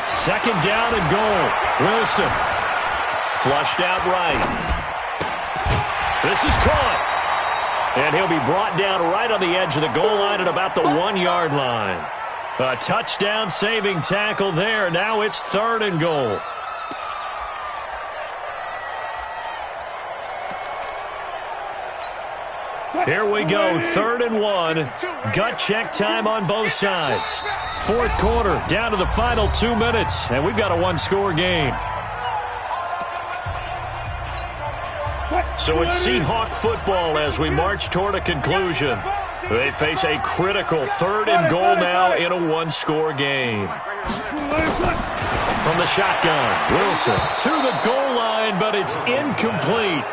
Second down and goal. Wilson. Flushed out right. This is caught. And he'll be brought down right on the edge of the goal line at about the 1-yard line. A touchdown-saving tackle there. Now it's third and goal. Here we go, 3rd and 1. Gut check time on both sides. Fourth quarter, down to the final 2 minutes, and we've got a one-score game. So it's Seahawk football as we march toward a conclusion. They face a critical 3rd and goal now in a one-score game. From the shotgun, Wilson to the goal line, but it's incomplete.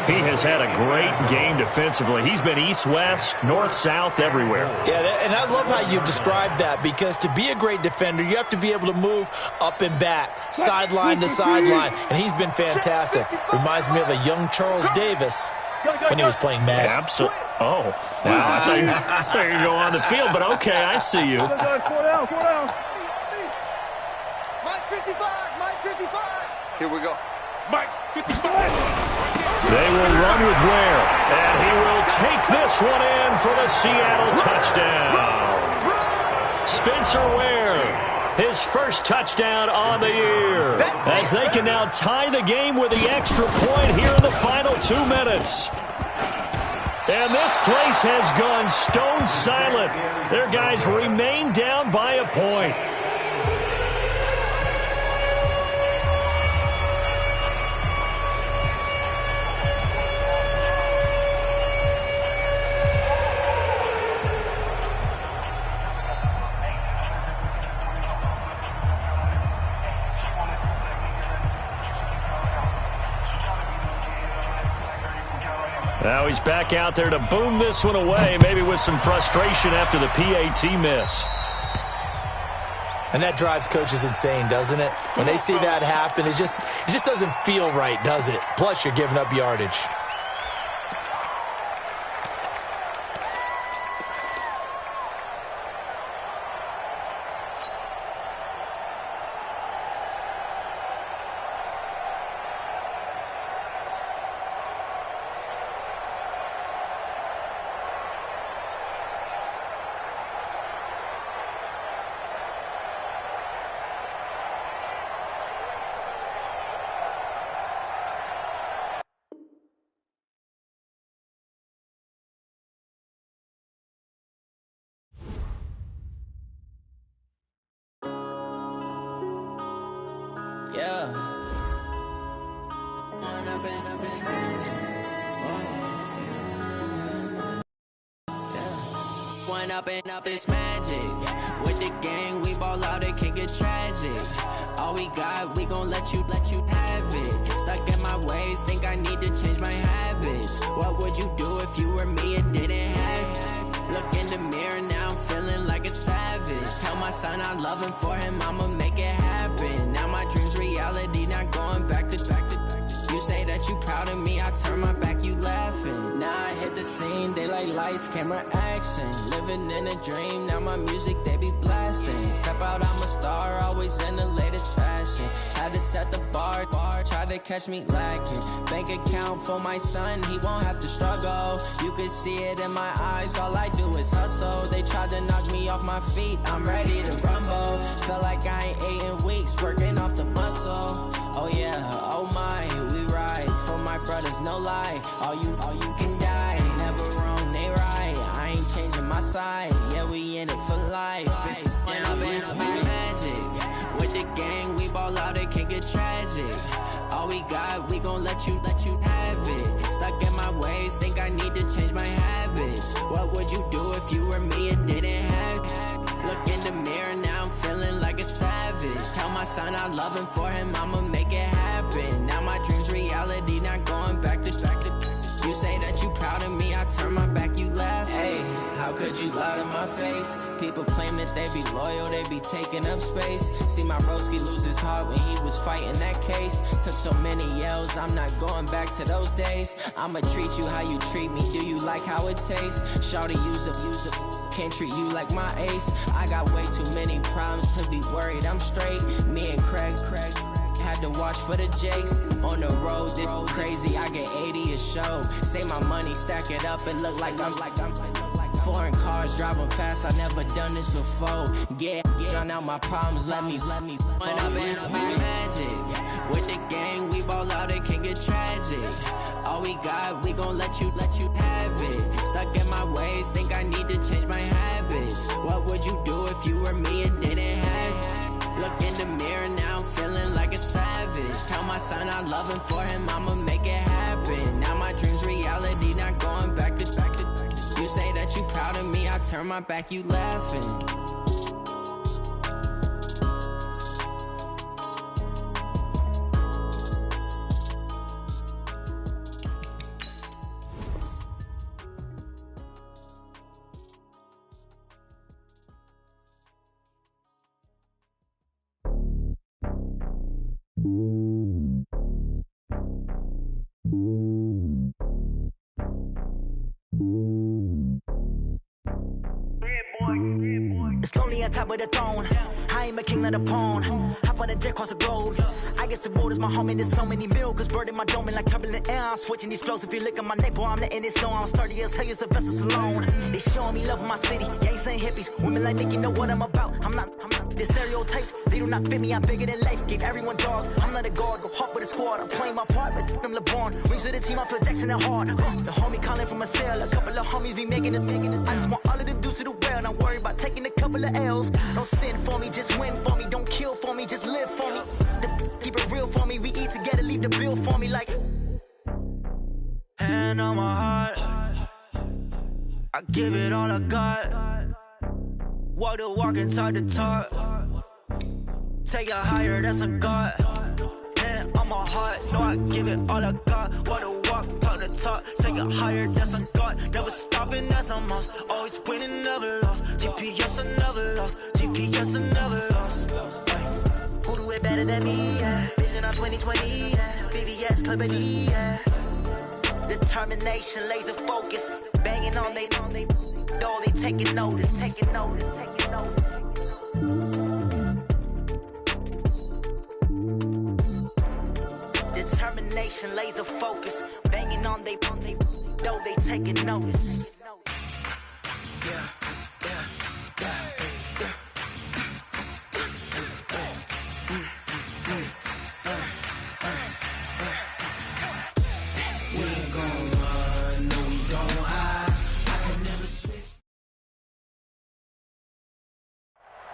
He has had a great game defensively. He's been east-west, north-south, everywhere. Yeah, and I love how you've described that because to be a great defender, you have to be able to move up and back, sideline to sideline, and he's been fantastic. Reminds me of a young Charles Davis when he was playing Madden. Absolutely. Oh, wow. I thought you were going on the field, but okay, I see you. 4 down. Mike 55. Here we go. Mike 55. They will run with Ware, and he will take this one in for the Seattle touchdown. Spencer Ware, his first touchdown on the year, as they can now tie the game with the extra point here in the final 2 minutes. And this place has gone stone silent. Their guys remain down by a point. Now he's back out there to boom this one away, maybe with some frustration after the PAT miss. And that drives coaches insane, doesn't it? When they see that happen, it just doesn't feel right, does it? Plus, you're giving up yardage. Up this magic with the gang, we ball out, it can get tragic. All we got, we gon' let you have it. Stuck in my ways, think I need to change my habits. What would you do if you were me and didn't have it? Look in the mirror, now I'm feeling like a savage. Tell my son I love him, for him I'ma make it happen. Now my dream's reality, not going back to. You say that you proud of me, I turn my back, you laughing. Now I hit the scene, they like lights, camera, action. Living in a dream, now my music, they be blasting. Step out, I'm a star, always in the latest fashion. Had to set the bar, try to catch me lacking. Bank account for my son, he won't have to struggle. You can see it in my eyes, all I do is hustle. They tried to knock me off my feet, I'm ready to rumble. Feel like I ain't ate in weeks, working off the muscle. Oh yeah, oh my, we ride for my brothers, no lie. All you can die, never wrong, they right. I ain't changing my side, yeah, we in it for life. When up it's magic. With the gang, we ball out, it can get tragic. All we got, we gon' let you have it. Stuck in my ways, think I need to change my habits. What would you do if you were me and didn't have it? Look in the mirror, now I'm feeling like a savage. Tell my son I love him, for him I'ma make it happen. Now my dream's reality, not going back to. You say that you proud of me, I turn my back, you laugh. Hey, how could you lie to my face? People claim that they be loyal, they be taking up space. See my broski lose his heart when he was fighting that case. Took so many yells, I'm not going back to those days. I'ma treat you how you treat me, do you like how it tastes? Shawty, use up, can't treat you like my ace. I got way too many problems to be worried, I'm straight. Me and Craig had to watch for the Jakes. On the road, this crazy, I get 80 a show. Say my money, stack it up, it look like I'm foreign cars, driving fast, I never done this before. Yeah, drown out my problems, let me When up it's magic. With the gang, we ball out, it can get tragic. All we got, we gon' let you have it. Stuck in my ways, think I need to change my habits. What would you do if you were me and didn't have it? Look in the mirror, now I'm feeling like a savage. Tell my son I love him, for him I'ma make it happen. Now my dream's reality, not going back to. You say that you proud of me, I turn my back, you laughing. It's lonely on top of the throne. I ain't a king of the pawn. Hop on a jet across the globe. I guess the road is my home and there's so many milkers burning my dome and like turbulent air. I'm switching these flows. If you look at my neck, boy, I'm letting it snow. I'm sturdy as hell, it's a vessel alone. They showing me love in my city. Gangs ain't hippies. Women like Nick, you know what I'm about. I'm not the stereotypes. They do not fit me. I'm bigger than life. Gave everyone dogs. I'm not a guard. Go hard with a squad. I'm playing my part, but I'm LeBron. Rings of the team, I feel Jackson and hard. The homie calling from a cell. A couple of homies be making it. I just want all of them dudes to do well. Not worry about taking a couple of L's. Don't sin for me, just win for me. Don't kill for me, just live for me. Keep it real for me. We eat together, leave the bill for me like. Hand on my heart, I give it all I got. Walk the walk and talk the talk. Take it higher, that's a God. Hand on my heart, know I give it all I got. Wanna walk, talk the talk, take it higher, that's on God. Never stopping, that's a must. Always winning, never lost. GPS, I never lost. GPS, I never lost. Who do it better than me? Yeah. Vision on 2020, yeah. VVS, Clippity, yeah. Determination, laser focus. Banging on they door, they taking notice, taking notice, taking notice. Determination, laser focus. Banging on they door, they taking notice. Yeah.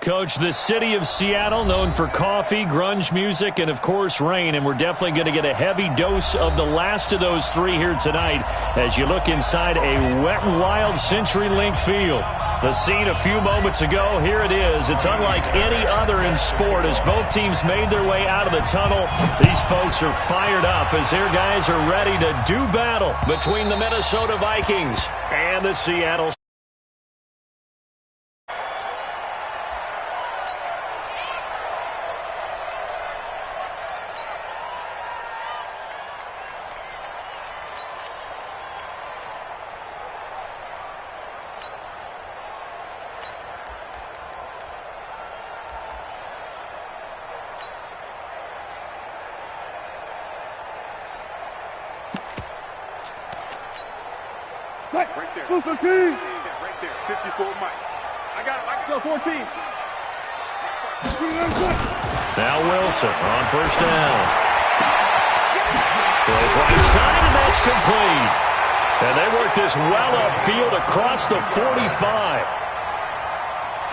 Coach, the city of Seattle, known for coffee, grunge music, and, of course, rain. And we're definitely going to get a heavy dose of the last of those three here tonight as you look inside a Wet n Wild CenturyLink field. The scene a few moments ago, here it is. It's unlike any other in sport as both teams made their way out of the tunnel. These folks are fired up as their guys are ready to do battle between the Minnesota Vikings and the Seattle Right there. 215. Right there. 54 Mike. I got it. 14. Now Wilson on first down. Throws right side, and that's complete. And they work this well upfield across the 45.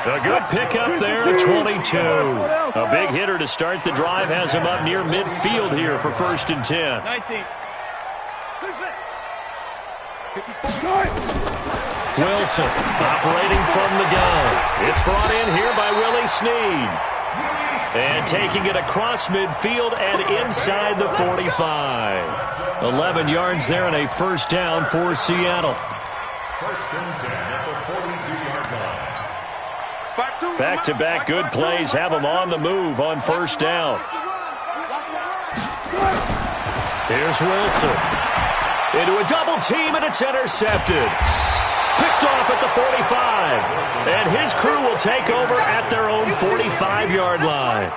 A good pickup there at 22. A big hitter to start the drive has him up near midfield here for 1st and 10. 19. Wilson operating from the gun. It's brought in here by Willie Snead. And taking it across midfield and inside the 45. 11 yards there and a first down for Seattle. 1st and 10 at the 42-yard line. Back-to-back good plays have them on the move on first down. Here's Wilson. Into a double team, and it's intercepted. Picked off at the 45. And his crew will take over at their own 45-yard line.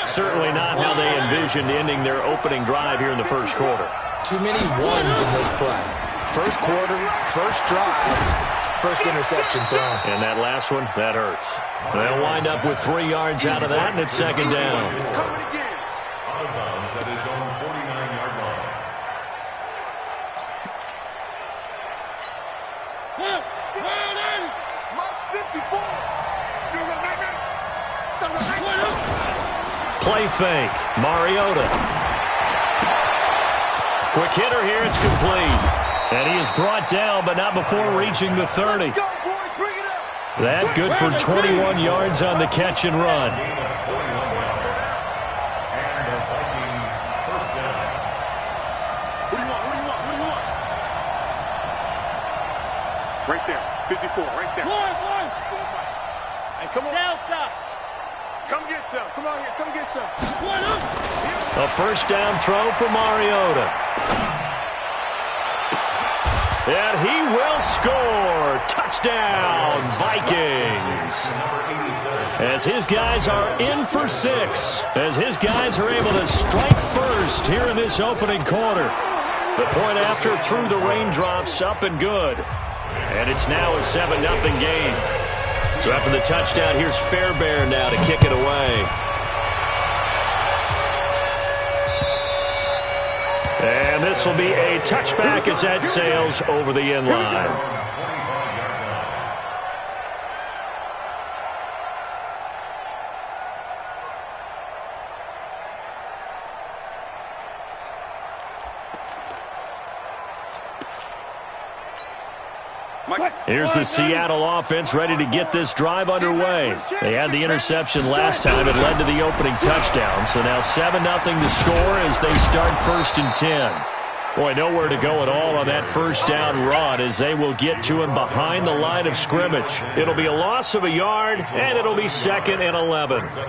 Certainly not how they envisioned ending their opening drive here in the first quarter. Too many ones in this play. First quarter, first drive, first interception thrown. And that last one, that hurts. They'll wind up with 3 yards out of that, and it's second down. Out of bounds at his own 49-yard line. Play fake. Mariota. Quick hitter here. It's complete. And he is brought down, but not before reaching the 30. That good for 21 yards on the catch and run. And the Vikings first down. What do you want? Right there. 54. Right there. Hey, come on. Delta. Come get some. Come on here. Come get some. A first down throw for Mariota. And he will score. Touchdown, Vikings. As his guys are in for 6. As his guys are able to strike first here in this opening quarter. The point after through the raindrops, up and good. And it's now a 7-0 game. So after the touchdown, here's Fairbairn now to kick it away. And this will be a touchback as that sails over the end line. Here's the Seattle offense ready to get this drive underway. They had the interception last time. It led to the opening touchdown. So now 7-0 to score as they start 1st and 10. Boy, nowhere to go at all on that first down run as they will get to him behind the line of scrimmage. It'll be a loss of a yard, and it'll be 2nd and 11. 2nd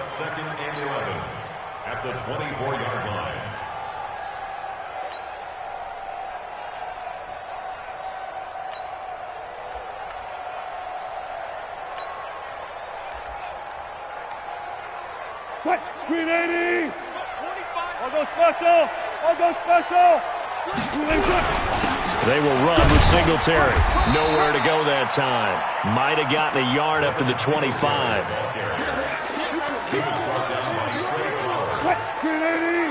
and 11 at the 24-yard line. Screen 80! I'll go special! I'll go special! They will run with Singletary. Nowhere to go that time. Might have gotten a yard up to the 25. Screen 80!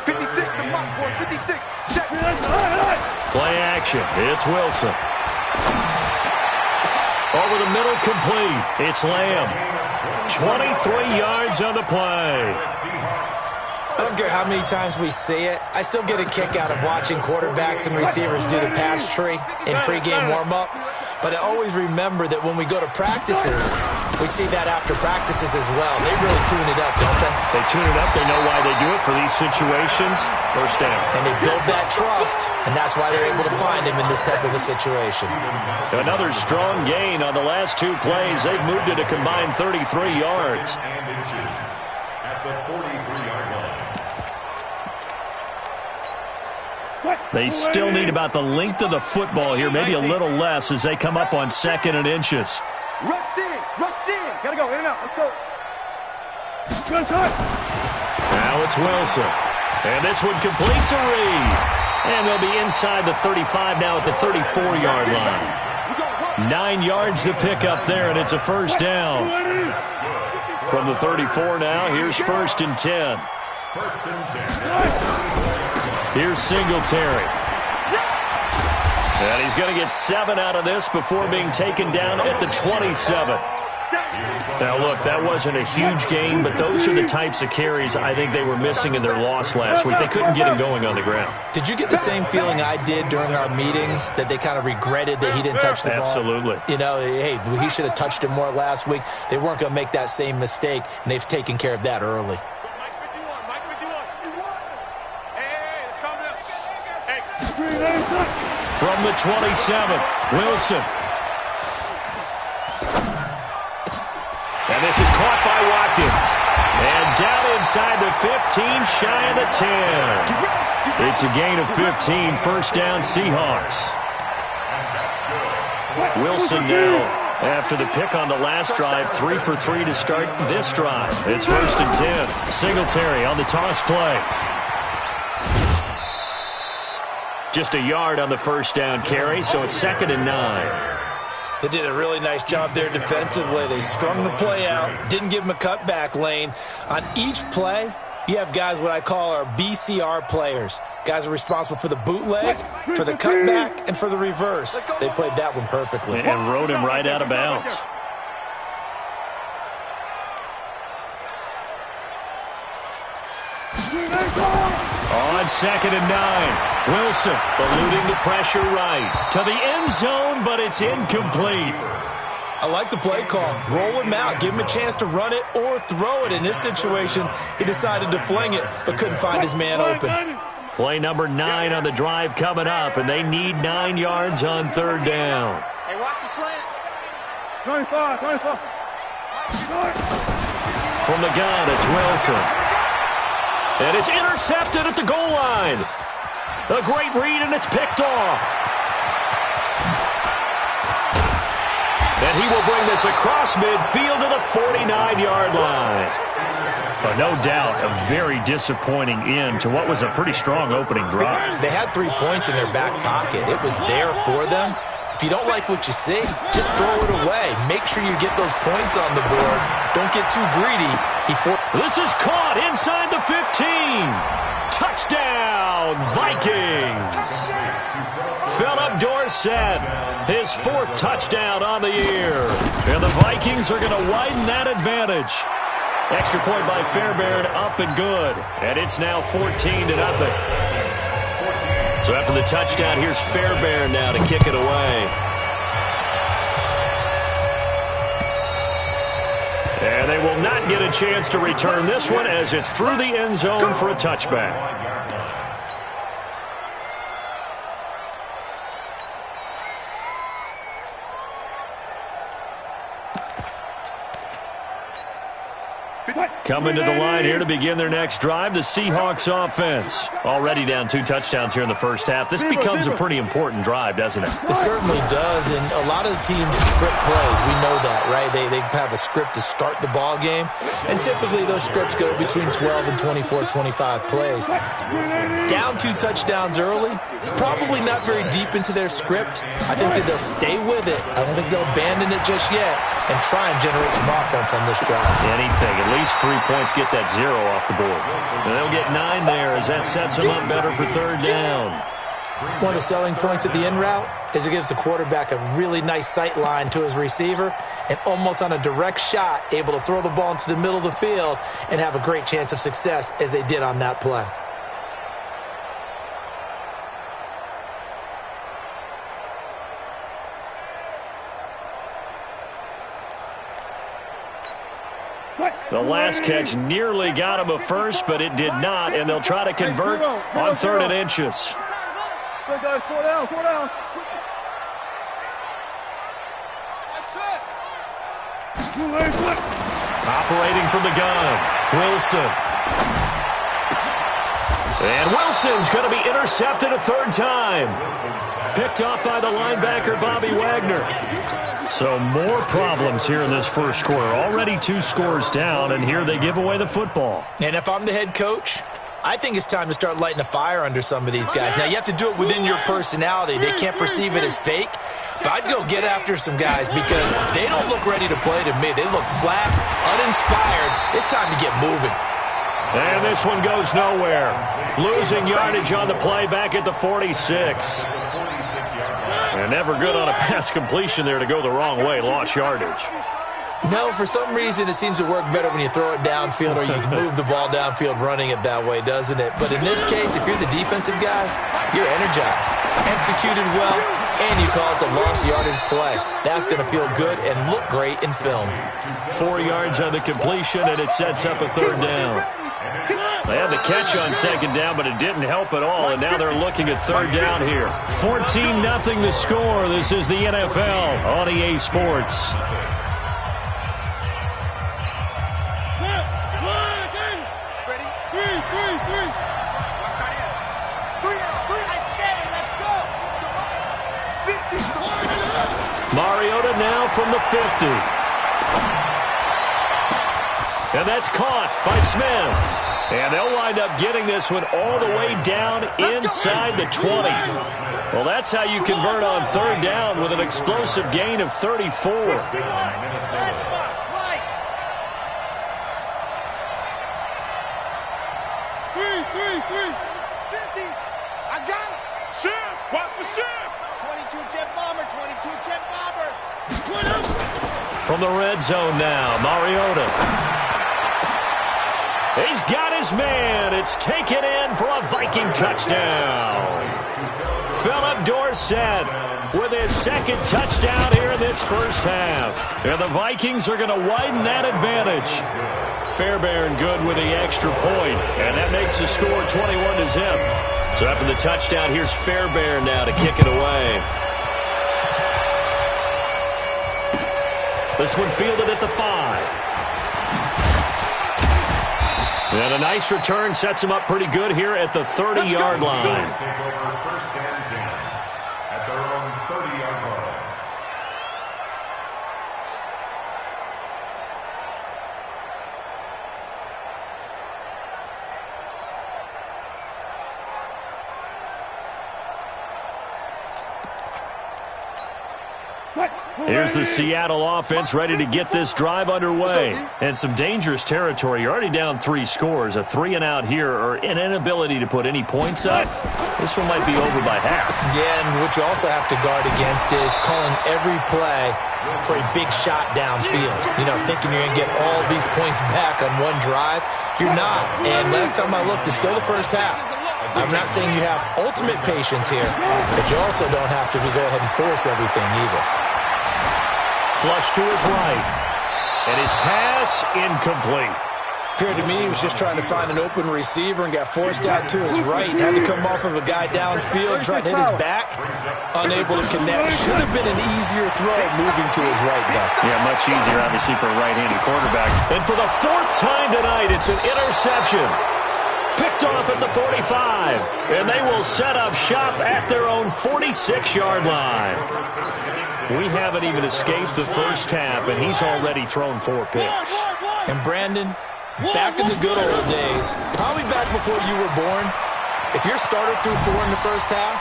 56, the mock for 56. Check. Play action. It's Wilson. Over the middle, complete. It's Lamb. 23 yards on the play. I don't care how many times we see it. I still get a kick out of watching quarterbacks and receivers do the pass tree in pregame warm-up. But I always remember that when we go to practices, we see that after practices as well. They really tune it up, don't they? They tune it up. They know why they do it for these situations. First down. And they build that trust, and that's why they're able to find him in this type of a situation. Another strong gain on the last 2 plays. They've moved it a combined 33 yards. At the 43-yard line. They still need about the length of the football here, maybe a little less as they come up on 2nd and inches. Rush in! Rush in! Gotta go, in and out. Let's go. Good time. Now it's Wilson. And this one complete to Reed. And they'll be inside the 35 now at the 34-yard line. 9 yards to pick up there, and it's a first down. From the 34 now, here's 1st and 10. 1st and 10. Here's Singletary. And he's going to get 7 out of this before being taken down at the 27. Now, look, that wasn't a huge gain, but those are the types of carries I think they were missing in their loss last week. They couldn't get him going on the ground. Did you get the same feeling I did during our meetings, that they kind of regretted that he didn't touch the ball? Absolutely. You know, hey, he should have touched it more last week. They weren't going to make that same mistake, and they've taken care of that early. From the 27, Wilson. And this is caught by Watkins. And down inside the 15, shy of the 10. It's a gain of 15, first down Seahawks. Wilson now, after the pick on the last drive, 3 for 3 to start this drive. It's 1st and 10. Singletary on the toss play. Just a yard on the first down carry, so it's 2nd and 9. They did a really nice job there defensively. They strung the play out, didn't give him a cutback lane. On each play, you have guys what I call our BCR players. Guys are responsible for the bootleg, for the cutback, and for the reverse. They played that one perfectly. And rode him right out of bounds. On 2nd and 9, Wilson eluding the pressure right to the end zone, but it's incomplete. I like the play call. Roll him out, give him a chance to run it or throw it. In this situation, he decided to fling it, but couldn't find his man open. Play number 9 on the drive coming up, and they need 9 yards on 3rd down. Hey, watch the slant. 25. From the gun, it's Wilson. And it's intercepted at the goal line. A great read, and it's picked off. And he will bring this across midfield to the 49-yard line. But no doubt, a very disappointing end to what was a pretty strong opening drive. They had 3 points in their back pocket. It was there for them. If you don't like what you see, just throw it away. Make sure you get those points on the board. Don't get too greedy. This is caught inside the 15. Touchdown, Vikings. Philip Dorsett, his 4th touchdown on the year. And the Vikings are going to widen that advantage. Extra point by Fairbairn, up and good. And it's now 14-0. So after the touchdown, here's Fairbairn now to kick it away. And they will not get a chance to return this one as it's through the end zone for a touchback. Coming to the line here to begin their next drive, the Seahawks offense. Already down 2 touchdowns here in the first half. This becomes a pretty important drive, doesn't it? It certainly does, and a lot of the teams script plays. We know that, right? They have a script to start the ball game, and typically those scripts go between 12 and 24, 25 plays. Down 2 touchdowns early, probably not very deep into their script. I think that they'll stay with it. I don't think they'll abandon it just yet and try and generate some offense on this drive. Anything, at least 3 points, get that 0 off the board. And they'll get 9 there as that sets them up better for third down. One of the selling points at the in route is it gives the quarterback a really nice sight line to his receiver and almost on a direct shot able to throw the ball into the middle of the field and have a great chance of success as they did on that play. The last catch nearly got him a first, but it did not, and they'll try to convert on 3rd and inches. Good, guys. 4 down, 4 down. That's it. Operating from the gun, Wilson. And Wilson's going to be intercepted a 3rd time. Picked off by the linebacker, Bobby Wagner. So more problems here in this first quarter. Already 2 scores down, and here they give away the football. And if I'm the head coach, I think it's time to start lighting a fire under some of these guys. Now, you have to do it within your personality. They can't perceive it as fake. But I'd go get after some guys because they don't look ready to play to me. They look flat, uninspired. It's time to get moving. And this one goes nowhere. Losing yardage on the play back at the 46. And never good on a pass completion there to go the wrong way. Lost yardage. No, for some reason it seems to work better when you throw it downfield or you can move the ball downfield running it that way, doesn't it? But in this case, if you're the defensive guys, you're energized, executed well, and you caused a lost yardage play. That's going to feel good and look great in film. 4 yards on the completion, and it sets up a 3rd down. They had the catch on 2nd down, but it didn't help at all, and now they're looking at 3rd down here. 14-0 the score. This is the NFL on EA Sports. Mariota now from the 50. And that's caught by Smith. And they'll wind up getting this one all the way down inside the 20. Well, that's how you convert on 3rd down with an explosive gain of 34. I got it. Shift. Watch the shift. 22 jet bomber. 22 jet bomber. From the red zone now, Mariota. He's got his man. It's taken in for a Viking touchdown. Philip Dorsett with his 2nd touchdown here in this first half. And the Vikings are going to widen that advantage. Fairbairn good with the extra point, and that makes the score 21-0. So after the touchdown, here's Fairbairn now to kick it away. This one fielded at the 5. And a nice return sets him up pretty good here at the 30-yard line. First and 10 at their own 30-yard line. Here's the Seattle offense ready to get this drive underway. And some dangerous territory. You're already down 3 scores. A 3-and-out here or an inability to put any points up. This one might be over by half. Yeah, and what you also have to guard against is calling every play for a big shot downfield. You know, thinking you're going to get all these points back on one drive. You're not. And last time I looked, it's still the first half. I'm not saying you have ultimate patience here, but you also don't have to go ahead and force everything either. Flush to his right. And his pass incomplete. Appeared to me he was just trying to find an open receiver and got forced out to his right. Had to come off of a guy downfield, trying to hit his back. Unable to connect. Should have been an easier throw moving to his right, though. Yeah, much easier, obviously, for a right-handed quarterback. And for the 4th time tonight, it's an interception. Picked off at the 45. And they will set up shop at their own 46-yard line. We haven't even escaped the first half, and he's already thrown 4 picks. And Brandon, back in the good old days, probably back before you were born, if your starter threw 4 in the first half,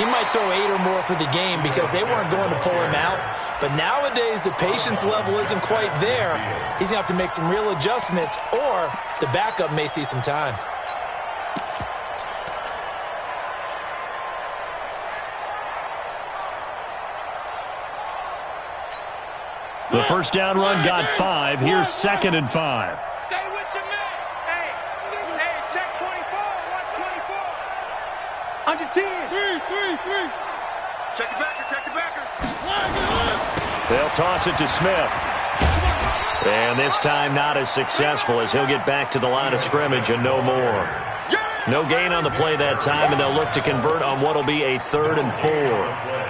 he might throw 8 or more for the game because they weren't going to pull him out. But nowadays, the patience level isn't quite there. He's going to have to make some real adjustments, or the backup may see some time. The first down run got 5. Here's 2nd and 5. Stay with your man. Hey, check 24. Watch 24. Under 10. 3. Check the backer. They'll toss it to Smith. And this time not as successful as he'll get back to the line of scrimmage and no more. No gain on the play that time, and they'll look to convert on what will be a 3rd and 4.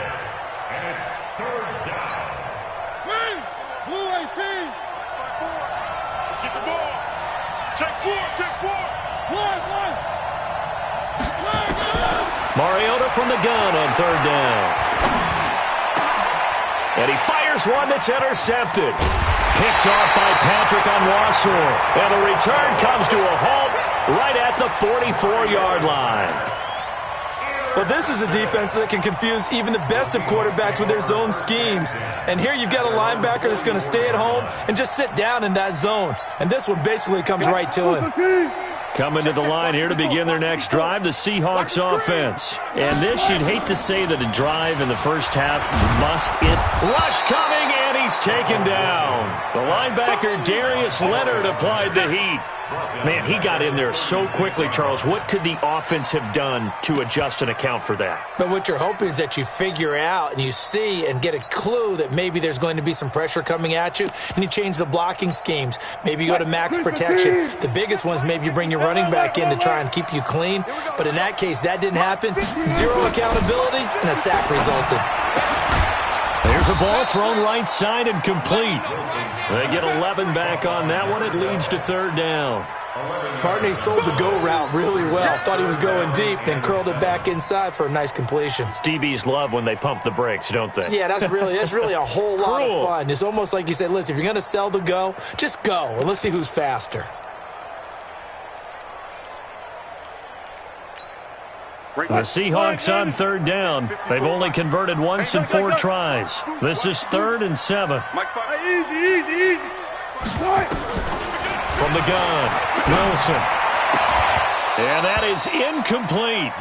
Mariota from the gun on 3rd down. And he fires one that's intercepted. Picked off by Patrick Onwuasor. And the return comes to a halt right at the 44-yard line. But this is a defense that can confuse even the best of quarterbacks with their zone schemes. And here you've got a linebacker that's going to stay at home and just sit down in that zone. And this one basically comes right to him. Coming to the line here to begin their next drive, the Seahawks offense. And this, you'd hate to say that a drive in the first half must end. Rush coming, and he's taken down. The linebacker, Darius Leonard, applied the heat. Man, he got in there so quickly, Charles. What could the offense have done to adjust and account for that? But what you're hoping is that you figure out and you see and get a clue that maybe there's going to be some pressure coming at you, and you change the blocking schemes. Maybe you go to max protection. The biggest one is maybe you bring your running back in to try and keep you clean. But in that case, that didn't happen. 0 accountability, and a sack resulted. There's a ball thrown right side and complete. They get 11 back on that one. It leads to 3rd down. Partney sold the go route really well. Thought he was going deep, then curled it back inside for a nice completion. DBs love when they pump the brakes, don't they? Yeah, that's really a whole lot of fun. It's almost like you said, listen, if you're going to sell the go, just go, and let's see who's faster. The Seahawks on 3rd down. They've only converted once in 4 tries. This is 3rd and 7. Easy. From the gun, Wilson. And that is incomplete.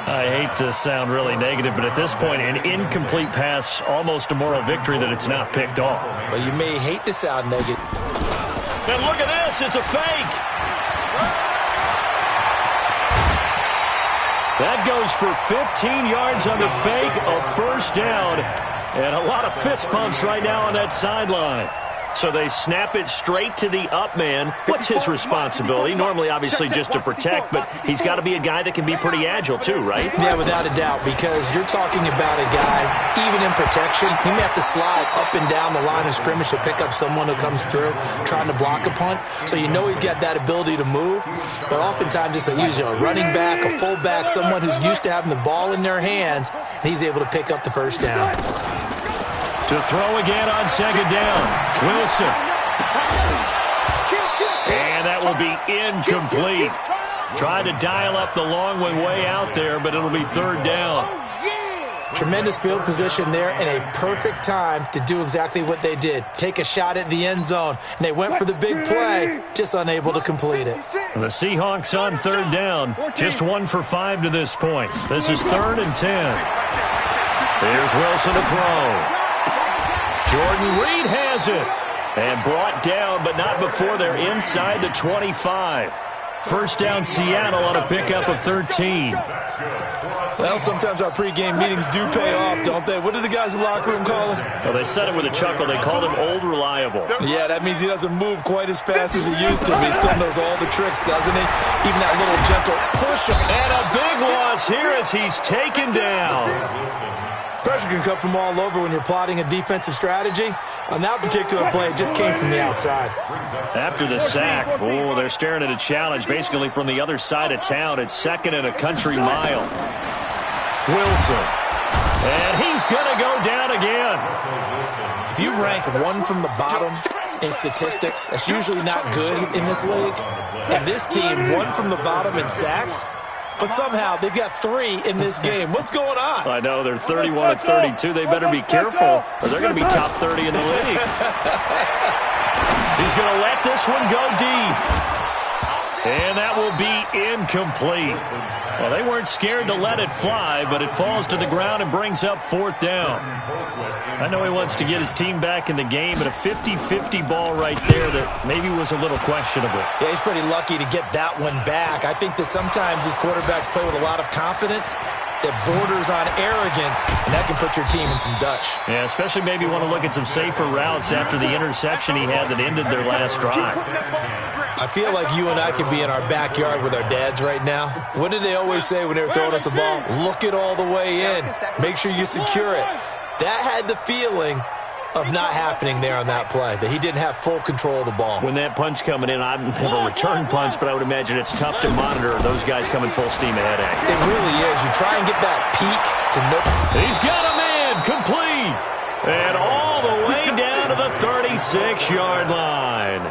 I hate to sound really negative, but at this point, an incomplete pass, almost a moral victory that it's not picked off. Well, you may hate to sound negative. And look at this, it's a fake. That goes for 15 yards on the fake, a 1st down, and a lot of fist pumps right now on that sideline. So they snap it straight to the up man. What's his responsibility? Normally, obviously, just to protect, but he's got to be a guy that can be pretty agile too, right? Yeah, without a doubt, because you're talking about a guy, even in protection, he may have to slide up and down the line of scrimmage to pick up someone who comes through trying to block a punt. So you know he's got that ability to move, but oftentimes it's usually a running back, a fullback, someone who's used to having the ball in their hands, and he's able to pick up the 1st down. To throw again on 2nd down, Wilson. And that will be incomplete. Tried to dial up the long one way out there, but it'll be 3rd down. Tremendous field position there and a perfect time to do exactly what they did. Take a shot at the end zone, and they went for the big play, just unable to complete it. The Seahawks on 3rd down, just 1 for 5 to this point. This is 3rd and 10. Here's Wilson to throw. Jordan Reed has it. And brought down, but not before they're inside the 25. First down Seattle on a pickup of 13. Well, sometimes our pregame meetings do pay off, don't they? What did the guys in the locker room call him? Well, they said it with a chuckle. They called him Old Reliable. Yeah, that means he doesn't move quite as fast as he used to, but he still knows all the tricks, doesn't he? Even that little gentle push. And a big loss here as he's taken down. Pressure can come from all over when you're plotting a defensive strategy. On that particular play, it just came from the outside. After the sack, they're staring at a challenge basically from the other side of town. It's second and a country mile. Wilson. And he's going to go down again. If you rank one from the bottom in statistics, that's usually not good in this league. And this team, one from the bottom in sacks, but somehow they've got 3 in this game. What's going on? I know, they're 31-32. They better be careful, or they're going to be top 30 in the league. He's going to let this one go deep. And that will be incomplete. Well, they weren't scared to let it fly, but it falls to the ground and brings up 4th down. I know he wants to get his team back in the game, but a 50-50 ball right there that maybe was a little questionable. Yeah, he's pretty lucky to get that one back. I think that sometimes these quarterbacks play with a lot of confidence that borders on arrogance, and that can put your team in some Dutch. Yeah, especially maybe want to look at some safer routes after the interception he had that ended their last drive. I feel like you and I could be in our backyard with our dads right now. What did they always say when they were throwing us the ball? Look it all the way in. Make sure you secure it. That had the feeling of not happening there on that play, that he didn't have full control of the ball. When that punch coming in, I have a return punch, but I would imagine it's tough to monitor those guys coming full steam ahead at you. It really is. You try and get that peak to know. He's got a man complete. And all the way down to the 36-yard line.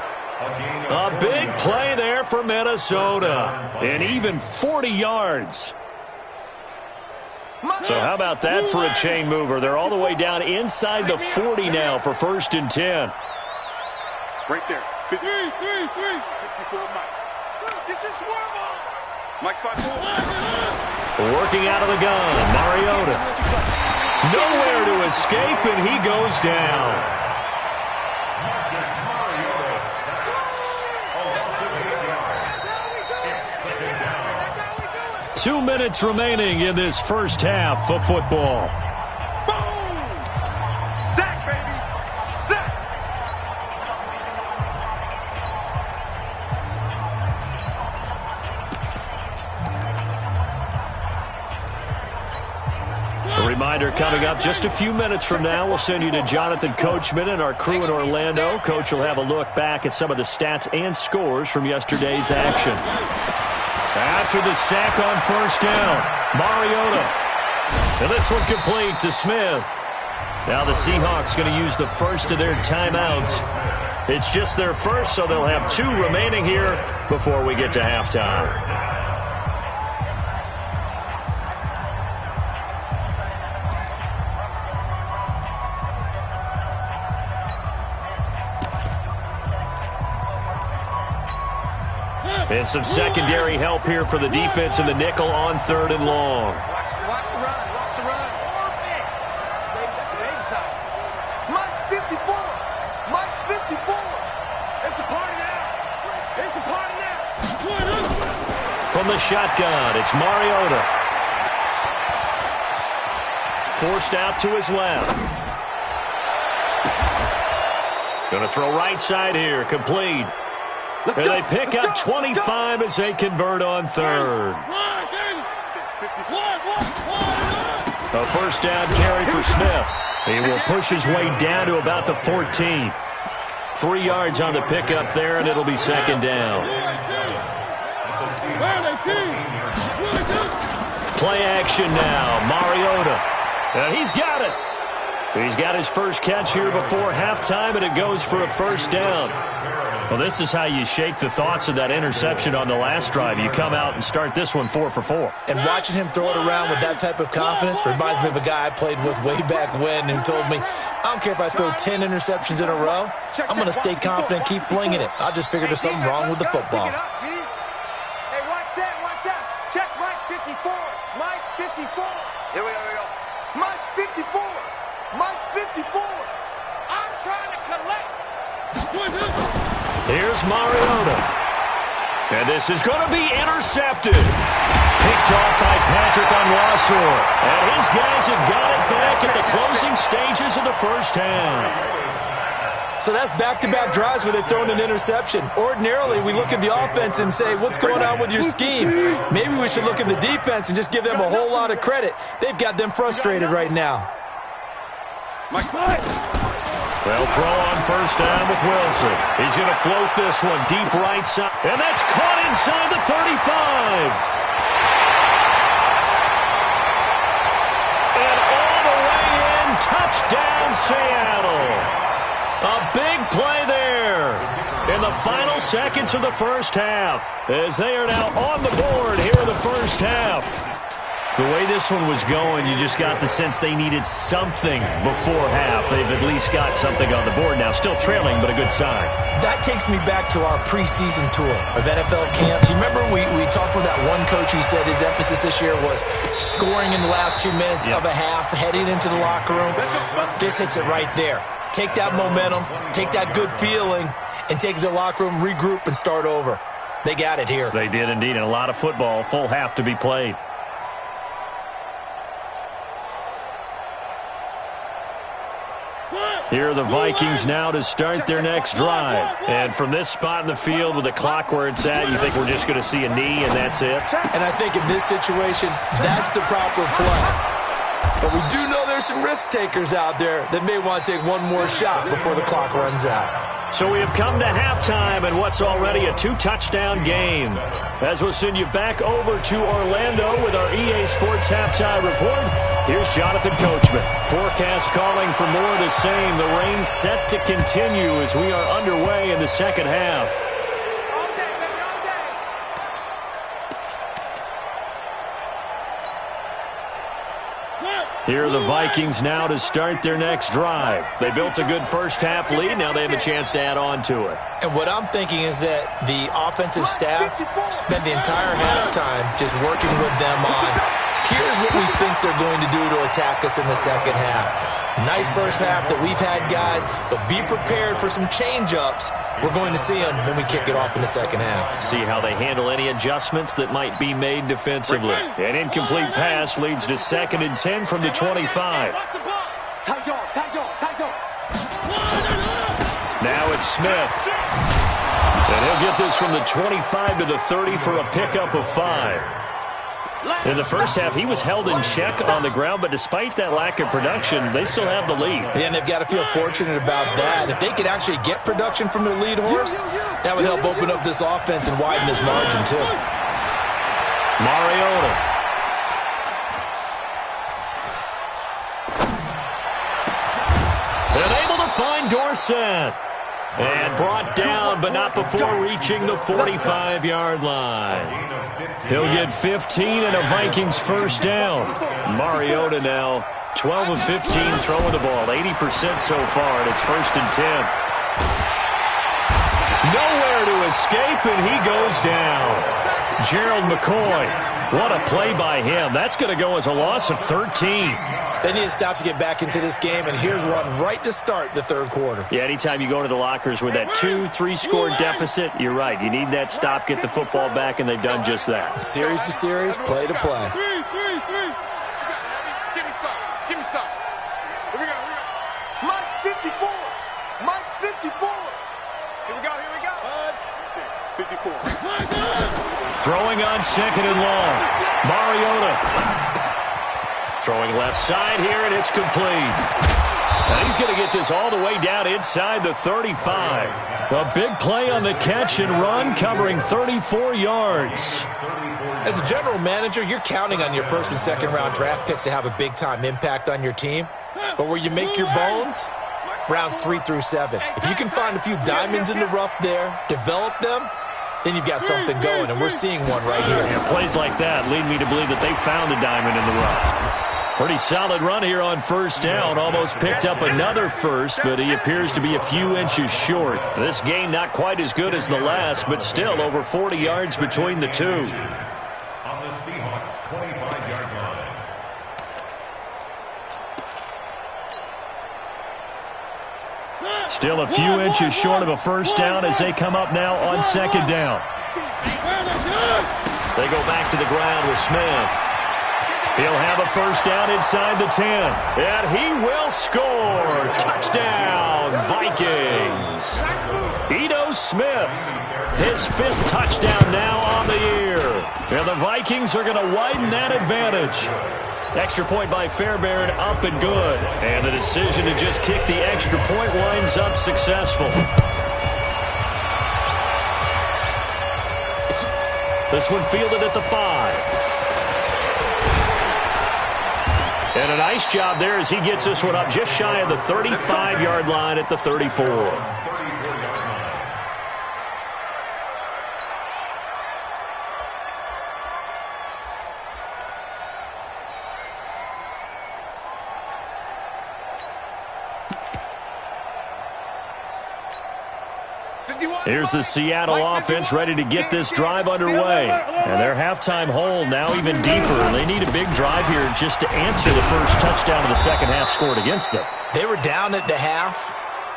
A big play there for Minnesota. And even 40 yards. So how about that for a chain mover? They're all the way down inside the 40 now for 1st and 10. Right there. 54 Mike. Get your swarm on. Mike's 5-4. Working out of the gun, Mariota. Nowhere to escape, and he goes down. 2 minutes remaining in this first half of football. Boom! Sack, baby! Sack! A reminder coming up just a few minutes from now, we'll send you to Jonathan Coachman and our crew in Orlando. Coach will have a look back at some of the stats and scores from yesterday's action. After the sack on 1st down, Mariota. And this one complete to Smith. Now the Seahawks going to use the first of their timeouts. It's just their first, so they'll have 2 remaining here before we get to halftime. And some secondary help here for the defense in the nickel on 3rd and long. Watch the run. Watch the run. That's an egg side. Mike's 54. Mike's 54. It's a party now. It's a party now. From the shotgun, it's Mariota. Forced out to his left. Going to throw right side here, complete. And they pick up 25 as they convert on 3rd. A first down carry for Smith. He will push his way down to about the 14. 3 yards on the pickup there, and it'll be 2nd down. Play action now. Mariota. And he's got it. He's got his first catch here before halftime, and it goes for a first down. Well, this is how you shake the thoughts of that interception on the last drive. You come out and start this one 4 for 4. And watching him throw it around with that type of confidence reminds me of a guy I played with way back when who told me, I don't care if I throw 10 interceptions in a row, I'm going to stay confident, keep flinging it. I just figured there's something wrong with the football. Hey, watch that, watch that. Check Mike 54. Mike 54. Here we go. Mike 54. Mike 54. I'm trying to collect. Here's Mariota. And this is going to be intercepted. Picked off by Patrick Onwuasor. And his guys have got it back at the closing stages of the first half. So that's back-to-back drives where they've thrown an interception. Ordinarily, we look at the offense and say, what's going on with your scheme? Maybe we should look at the defense and just give them a whole lot of credit. They've got them frustrated right now. They'll throw on first down with Wilson. He's going to float this one deep right side. And that's caught inside the 35. And all the way in, touchdown Seattle. A big play there in the final seconds of the first half as they are now on the board here in the first half. The way this one was going, you just got the sense they needed something before half. They've at least got something on the board now. Still trailing, but a good sign. That takes me back to our preseason tour of NFL camps. You remember we talked with that one coach who said his emphasis this year was scoring in the last 2 minutes of a half, heading into the locker room. This hits it right there. Take that momentum, take that good feeling, and take it to the locker room, regroup, and start over. They got it here. They did indeed, and a lot of football, full half to be played. Here are the Vikings now to start their next drive. And from this spot in the field with the clock where it's at, you think we're just going to see a knee and that's it? And I think in this situation, that's the proper play. But we do know there's some risk takers out there that may want to take one more shot before the clock runs out. So we have come to halftime in what's already a 2-touchdown game. As we'll send you back over to Orlando with our EA Sports Halftime Report, here's Jonathan Coachman. Forecast calling for more of the same. The rain set to continue as we are underway in the second half. Here are the Vikings now to start their next drive. They built a good first-half lead. Now they have a chance to add on to it. And what I'm thinking is that the offensive staff spent the entire halftime just working with them on, here's what we think they're going to do to attack us in the second half. Nice first half that we've had, guys, but be prepared for some change-ups. We're going to see them when we kick it off in the second half. See how they handle any adjustments that might be made defensively. An incomplete pass leads to 2nd and 10 from the 25. Now it's Smith. And he'll get this from the 25 to the 30 for a pickup of 5. In the first half, he was held in check on the ground, but despite that lack of production, they still have the lead. Yeah, and they've got to feel fortunate about that. If they could actually get production from their lead horse, that would help open up this offense and widen this margin, too. Mariota. And able to find Dorsett. And brought down, but not before reaching the 45-yard line. He'll get 15 and a Vikings first down. Mariota now 12 of 15 throwing the ball, 80% so far, and it's 1st and 10. Nowhere to escape, and he goes down. Gerald McCoy. What a play by him. That's going to go as a loss of 13. They need to stop to get back into this game, and here's one right to start the third quarter. Yeah, anytime you go to the lockers with that 2-3-score deficit, you're right. You need that stop, get the football back, and they've done just that. Series to series, play to play. Give me some. Give me some. Here we go. Mike's 54. Mike's 54. Here we go. 54. Throwing on 2nd and long. Mariota. Throwing left side here, and it's complete. And he's going to get this all the way down inside the 35. A big play on the catch and run, covering 34 yards. As a general manager, you're counting on your 1st and 2nd round draft picks to have a big-time impact on your team. But where you make your bones, rounds 3 through 7. If you can find a few diamonds in the rough there, develop them, then you've got something going, and we're seeing one right here. Yeah, plays like that lead me to believe that they found a diamond in the rough. Pretty solid run here on first down. Almost picked up another first, but he appears to be a few inches short. This game not quite as good as the last, but still over 40 yards between the two. On the Seahawks 25-yard line. Still a few inches short of a first down as they come up now on 2nd down. They go back to the ground with Smith. He'll have a first down inside the 10. And he will score. Touchdown, Vikings. Ito Smith, his 5th touchdown now on the year. And the Vikings are going to widen that advantage. Extra point by Fairbairn, up and good. And the decision to just kick the extra point winds up successful. This one fielded at the 5. And a nice job there as he gets this one up just shy of the 35-yard line at the 34. Here's the Seattle offense ready to get this drive underway. And their halftime hole now even deeper. They need a big drive here just to answer the first touchdown of the second half scored against them. They were down at the half.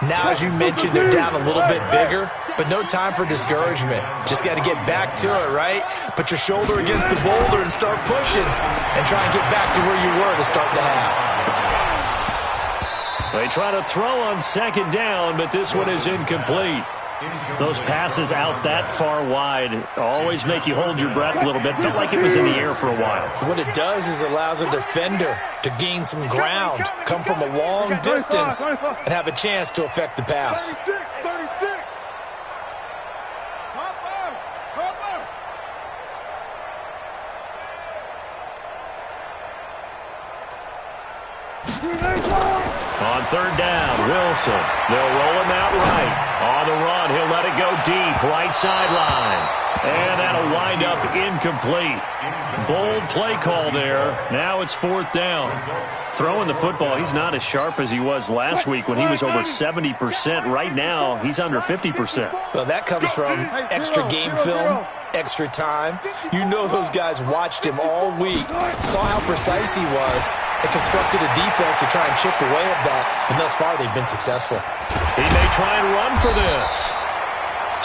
Now, as you mentioned, they're down a little bit bigger, but no time for discouragement. Just got to get back to it, right? Put your shoulder against the boulder and start pushing and try and get back to where you were to start the half. They try to throw on second down, but this one is incomplete. Those passes out that far wide always make you hold your breath a little bit. Felt like it was in the air for a while. What it does is allows a defender to gain some ground, come from a long distance, and have a chance to affect the pass. 36. On third down, Wilson. They'll roll him out right. On the run, he'll let it go deep, right sideline. And that'll wind up incomplete. Bold play call there. Now it's 4th down. Throwing the football, he's not as sharp as he was last week when he was over 70%. Right now, he's under 50%. Well, that comes from extra game film, extra time. You know those guys watched him all week, saw how precise he was, and constructed a defense to try and chip away at that, and thus far they've been successful. He may try and run for this.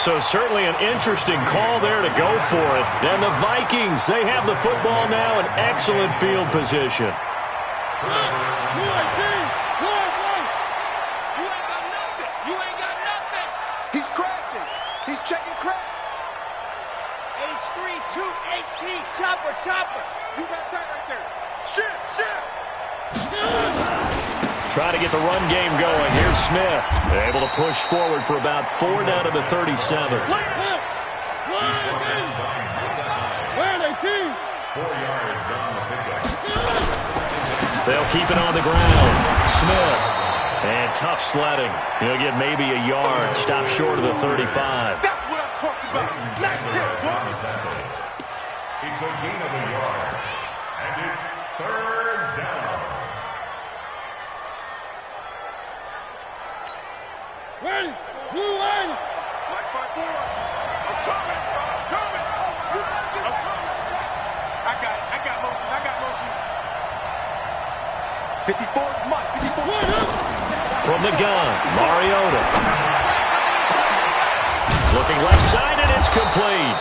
So certainly an interesting call there to go for it. And the Vikings, they have the football now in excellent field position. He's crashing. He's checking crash. H3, 218, chopper. You got time right there. Shit. Trying to get the run game going. Here's Smith. They're able to push forward for about 4 down to the 37. Where are they, team? 4 yards on the pickup. They'll keep it on the ground. Smith. And tough sledding. He'll get maybe a yard. Stop short of the 35. That's what I'm talking about. Nice hit, boy. It's a gain of a yard. And it's 3rd down. Ready? Blue line. Mike 5-4. I'm coming. I got motion. 54, Mike. 54. From the gun, Mariota. Looking left side, and it's complete.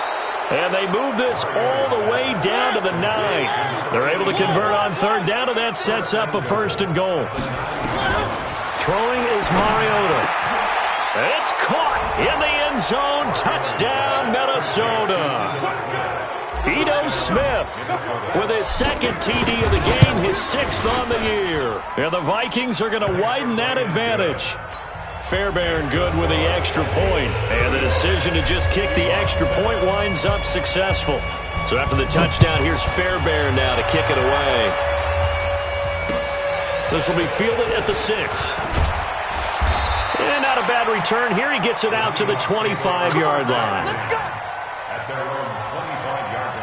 And they move this all the way down to the 9. They're able to convert on 3rd down, and that sets up a 1st and goal. Throwing is Mariota. It's caught in the end zone. Touchdown, Minnesota. Ito Smith with his 2nd TD of the game, his 6th on the year. And the Vikings are going to widen that advantage. Fairbairn good with the extra point. And the decision to just kick the extra point winds up successful. So after the touchdown, here's Fairbairn now to kick it away. This will be fielded at the 6. And not a bad return here. He gets it out to the 25-yard line. At their own 25-yard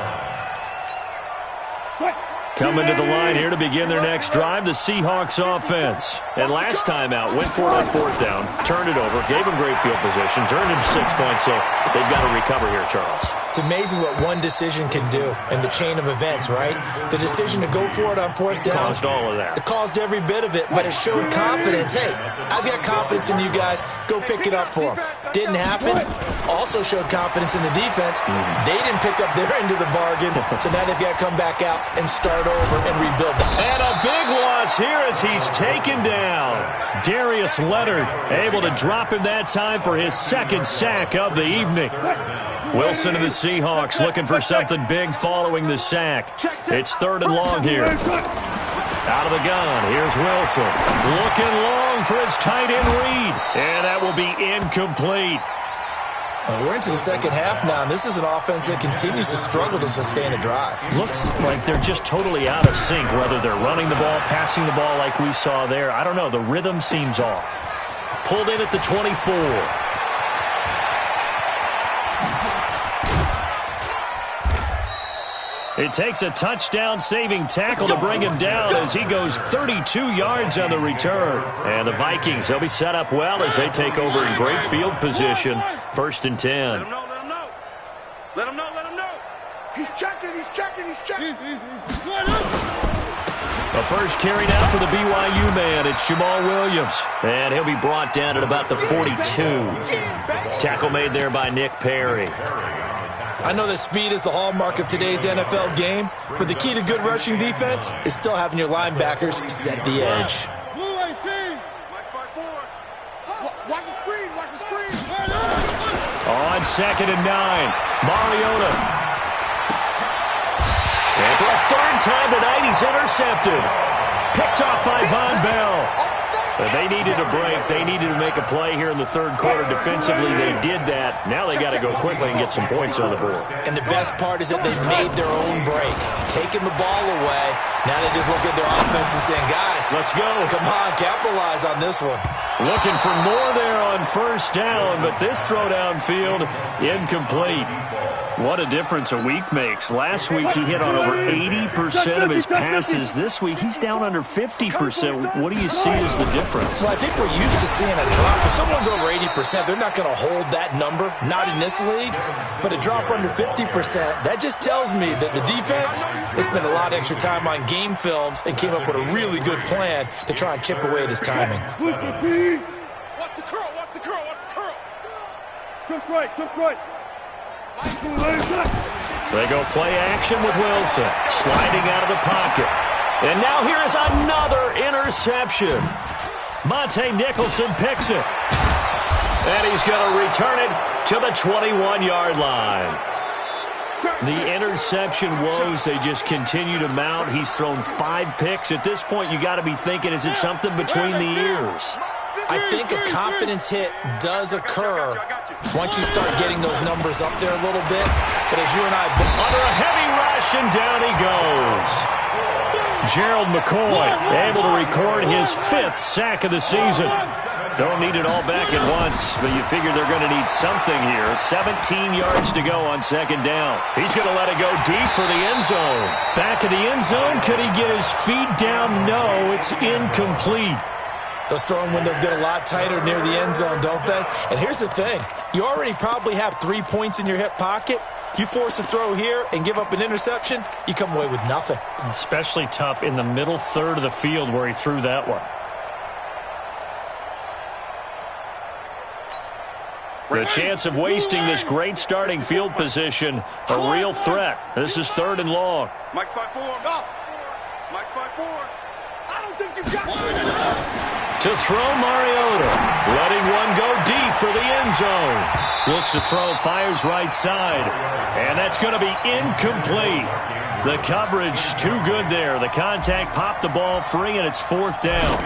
line. coming to the line here to begin their next drive, the Seahawks offense. And last time out, went for it on fourth down, turned it over, gave them great field position, turned into 6 points, so they've got to recover here, Charles. It's amazing what one decision can do in the chain of events, right? The decision to go for it on fourth down. Caused all of that. It caused every bit of it, but it showed confidence. Hey, I've got confidence in you guys. Go pick it up for them. Didn't happen. Also showed confidence in the defense. They didn't pick up their end of the bargain, so now they've got to come back out and start over and rebuild that. And a big loss here as he's taken down. Darius Leonard able to drop him that time for his second sack of the evening. Wilson of the Seahawks looking for something big following the sack. It's 3rd and long here. Out of the gun, here's Wilson. Looking long for his tight end Reed. And that will be incomplete. We're into the second half now, and this is an offense that continues to struggle to sustain a drive. Looks like they're just totally out of sync, whether they're running the ball, passing the ball like we saw there. I don't know. The rhythm seems off. Pulled in at the 24. It takes a touchdown-saving tackle to bring him down as he goes 32 yards on the return. And the Vikings, they'll be set up well as they take over in great field position. 1st and 10. Let him know, let him know. Let him know, let him know. He's checking, he's checking, he's checking. The first carry now for the BYU man. It's Jamal Williams. And he'll be brought down at about the 42. Tackle made there by Nick Perry. I know that speed is the hallmark of today's NFL game, but the key to good rushing defense is still having your linebackers set the edge. Blue 18. Watch the screen, watch the screen. On 2nd and 9, Mariota. And for a 3rd time tonight, he's intercepted. Picked off by Von Bell. They needed a break. They needed to make a play here in the 3rd quarter defensively. They did that. Now they got to go quickly and get some points on the board. And the best part is that they made their own break. Taking the ball away. Now they just look at their offense and saying, guys, let's go. Come on, capitalize on this one. Looking for more there on 1st down, but this throw downfield, incomplete. What a difference a week makes. Last week he hit on over 80% of his passes. This week he's down under 50%. What do you see as the difference? Well, I think we're used to seeing a drop. If someone's over 80%, they're not going to hold that number. Not in this league. But a drop under 50%, that just tells me that the defense has spent a lot of extra time on game films and came up with a really good plan to try and chip away at his timing. Watch the curl, watch the curl, watch the curl. Took right, took right. They go play action with Wilson, sliding out of the pocket. And now here is another interception. Monte Nicholson picks it. And he's going to return it to the 21-yard line. The interception woes, they just continue to mount. He's thrown 5 picks. At this point, you got to be thinking, is it something between the ears? I think a confidence hit does occur once you start getting those numbers up there a little bit. But as you and I... Under a heavy rush, and down he goes. Gerald McCoy able to record his 5th sack of the season. Don't need it all back at once, but you figure they're going to need something here. 17 yards to go on 2nd down. He's going to let it go deep for the end zone. Back of the end zone, could he get his feet down? No, it's incomplete. Those throwing windows get a lot tighter near the end zone, don't they? And here's the thing. You already probably have 3 points in your hip pocket. You force a throw here and give up an interception, you come away with nothing. Especially tough in the middle 3rd of the field where he threw that one. The chance of wasting this great starting field position, a real threat. This is 3rd and long. Mike's by 4. Mike's by 4. I don't think you got it. To throw Mariota, letting one go deep for the end zone. Looks to throw, fires right side, and that's going to be incomplete. The coverage too good there. The contact popped the ball free, and it's 4th down.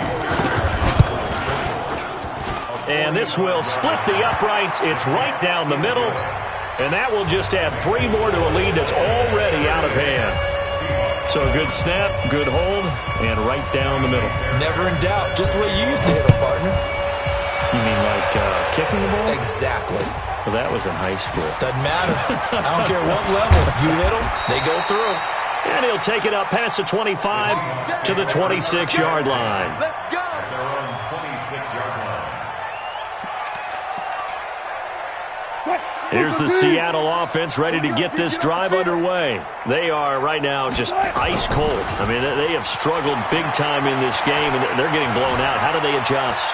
And this will split the uprights. It's right down the middle, and that will just add 3 more to a lead that's already out of hand. So a good snap, good hold, and right down the middle. Never in doubt. Just the way you used to hit them, partner. You mean like kicking the ball? Exactly. Well, that was in high school. Doesn't matter. I don't care what level. You hit them, they go through. And he'll take it up past the 25 to the 26-yard line. At their own 26-yard line. Here's the Seattle offense ready to get this drive underway. They are right now just ice cold. I mean, they have struggled big time in this game, and they're getting blown out. How do they adjust?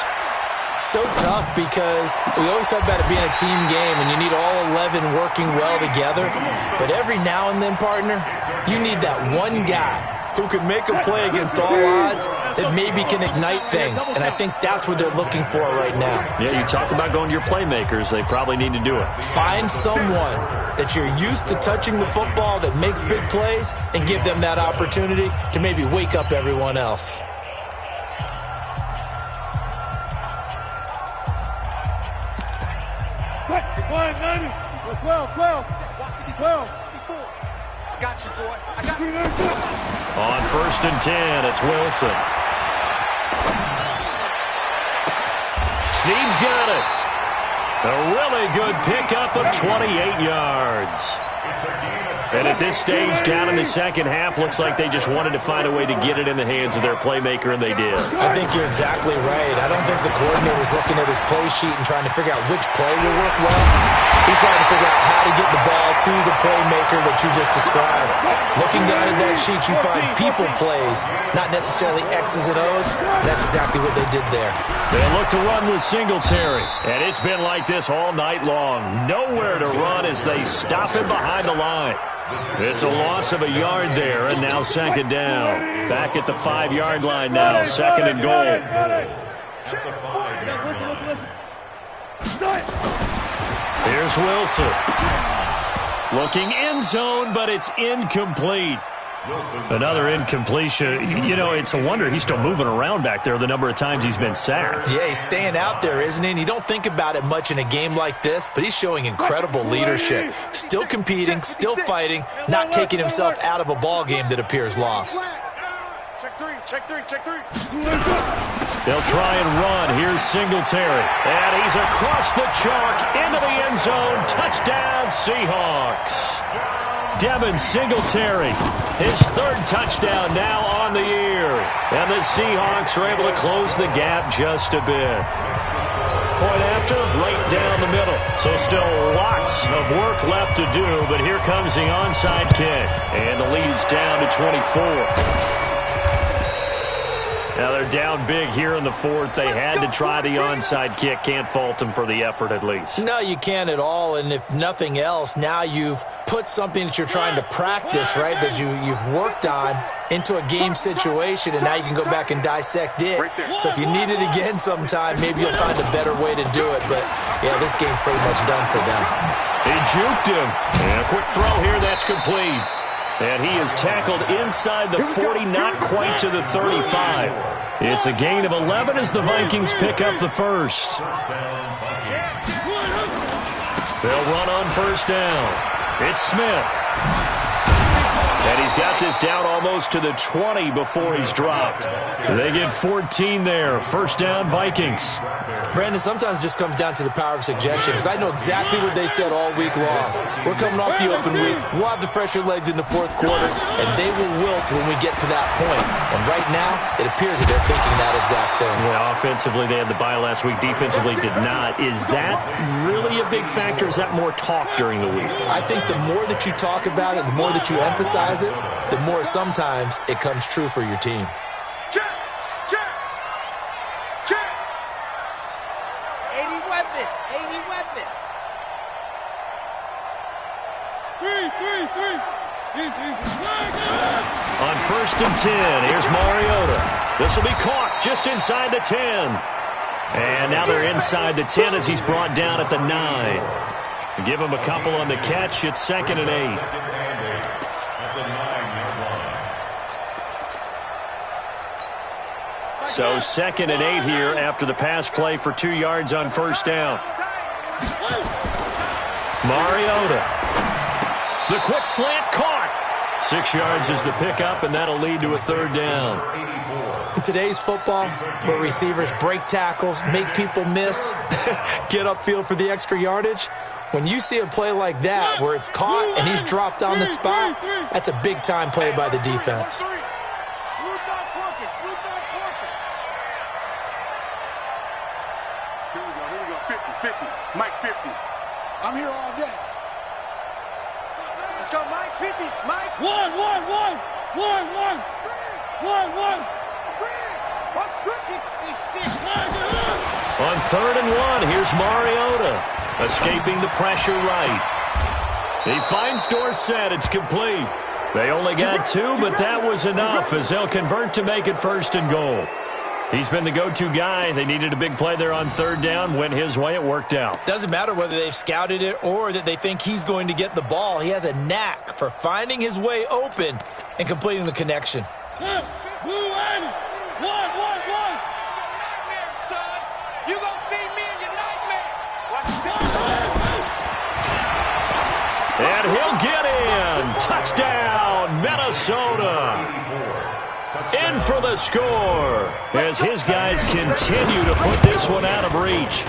So tough because we always talk about it being a team game and you need all 11 working well together. But every now and then, partner, you need that one guy who can make a play against all odds that maybe can ignite things. And I think that's what they're looking for right now. Yeah, you talk about going to your playmakers. They probably need to do it. Find someone that you're used to touching the football that makes big plays and give them that opportunity to maybe wake up everyone else. Quiet, 90. 12. Got you, boy. I got you. On 1st and 10, it's Wilson. Snead's got it. A really good pickup of 28 yards. And at this stage, down in the second half, looks like they just wanted to find a way to get it in the hands of their playmaker, and they did. I think you're exactly right. I don't think the coordinator's looking at his play sheet and trying to figure out which play will work well. He's trying to figure out how to get the ball to the playmaker that you just described. Looking down at that sheet, you find people plays, not necessarily X's and O's. That's exactly what they did there. They look to run with Singletary, and it's been like this all night long. Nowhere to run as they stop him behind the line. It's a loss of a yard there, and now second down. Back at the 5-yard line now, second and goal. Here's Wilson. Looking end zone, but it's incomplete. Another incompletion. You know, it's a wonder he's still moving around back there the number of times he's been sacked. Yeah, he's staying out there, isn't he? And you don't think about it much in a game like this, but he's showing incredible leadership. Still competing, still fighting, not taking himself out of a ball game that appears lost. Check three. They'll try and run. Here's Singletary. And he's across the chalk into the end zone. Touchdown, Seahawks. Devin Singletary, his 3rd touchdown now on the year. And the Seahawks are able to close the gap just a bit. Point after, right down the middle. So still lots of work left to do, but here comes the onside kick. And the lead's down to 24. Now they're down big here in the 4th. They had to try the onside kick. Can't fault them for the effort at least. No, you can't at all. And if nothing else, now you've put something that you're trying to practice, right, that you've worked on into a game situation, and now you can go back and dissect it. So if you need it again sometime, maybe you'll find a better way to do it. But, yeah, this game's pretty much done for them. He juked him. And a quick throw here, that's complete. And he is tackled inside the 40, not quite to the 35. It's a gain of 11 as the Vikings pick up the first. They'll run on 1st down. It's Smith. And he's got this down almost to the 20 before he's dropped. They get 14 there. 1st down, Vikings. Brandon, sometimes it just comes down to the power of suggestion, because I know exactly what they said all week long. We're coming off the open week. We'll have the fresher legs in the 4th quarter, and they will wilt when we get to that point. And right now, it appears that they're thinking that exact thing. Yeah, offensively, they had the bye last week. Defensively, did not. Is that really a big factor? Is that more talk during the week? I think the more that you talk about it, the more that you emphasize it, the more sometimes it comes true for your team. Check. 80 weapon. 3. On 1st and 10, here's Mariota. This will be caught just inside the 10. And now they're inside the 10 as he's brought down at the 9. Give him a couple on the catch. It's 2nd and 8. So 2nd and 8 here after the pass play for 2 yards on 1st down. Mariota. The quick slant caught. 6 yards is the pickup, and that'll lead to a 3rd down. In today's football, where receivers break tackles, make people miss, get upfield for the extra yardage, When you see a play like that where it's caught and he's dropped on the spot, that's a big-time play by the defense. Here we go. 50. Mike 50. I'm here all day. Let's go, Mike 50. Mike. One. 66. On 3rd and 1, here's Mariota, escaping the pressure right. He finds Dorsett. It's complete. They only got 2, but that was enough as they'll convert to make it 1st and goal. He's been the go-to guy. They needed a big play there on 3rd down. Went his way. It worked out. Doesn't matter whether they've scouted it or that they think he's going to get the ball. He has a knack for finding his way open and completing the connection. One. You gonna see me in your nightmares. And he'll get in. Touchdown, Minnesota. In for the score as his guys continue to put this one out of reach.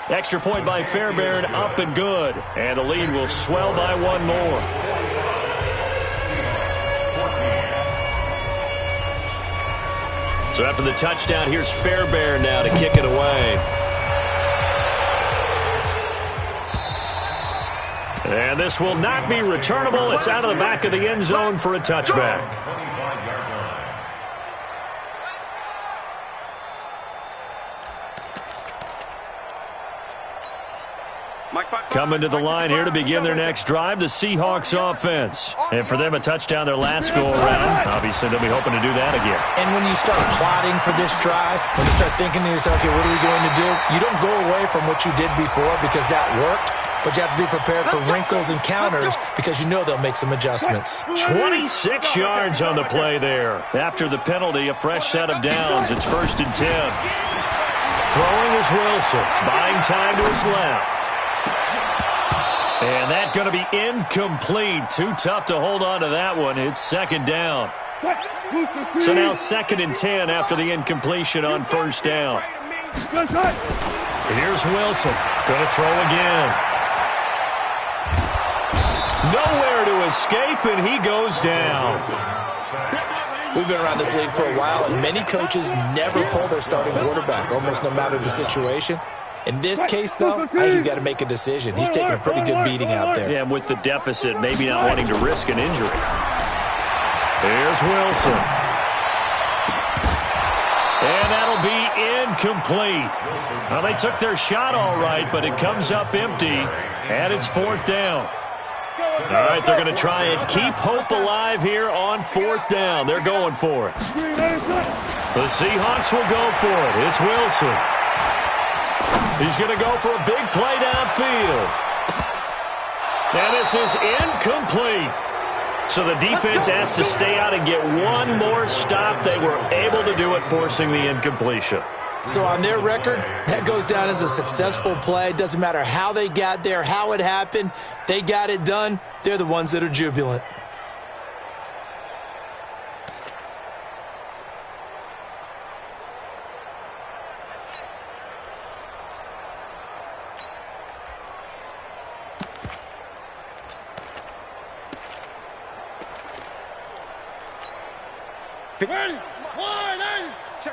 Extra point by Fairbairn, up and good. And the lead will swell by 1 more. So after the touchdown, here's Fairbairn now to kick it away. And this will not be returnable. It's out of the back of the end zone for a touchback. Coming to the line here to begin their next drive, the Seahawks offense. And for them, a touchdown their last go-around. Obviously, they'll be hoping to do that again. And when you start plotting for this drive, when you start thinking to yourself, okay, what are we going to do? You don't go away from what you did before because that worked, but you have to be prepared for wrinkles and counters because you know they'll make some adjustments. 26 yards on the play there. After the penalty, a fresh set of downs. It's 1st and 10. Throwing is Wilson, buying time to his left. And that's going to be incomplete. Too tough to hold on to that one. It's 2nd down. So now 2nd and 10 after the incompletion on 1st down. Here's Wilson. Going to throw again. Nowhere to escape, and he goes down. We've been around this league for a while, and many coaches never pull their starting quarterback, almost no matter the situation. In this case, though, he's got to make a decision. He's taking a pretty good beating out there. Yeah, with the deficit, maybe not wanting to risk an injury. Here's Wilson. And that'll be incomplete. Well, they took their shot all right, but it comes up empty, and it's 4th down. All right, they're going to try and keep hope alive here on 4th down. They're going for it. The Seahawks will go for it. It's Wilson. He's going to go for a big play downfield. And this is incomplete. So the defense has to stay out and get one more stop. They were able to do it, forcing the incompletion. So on their record, that goes down as a successful play. Doesn't matter how they got there, how it happened. They got it done. They're the ones that are jubilant.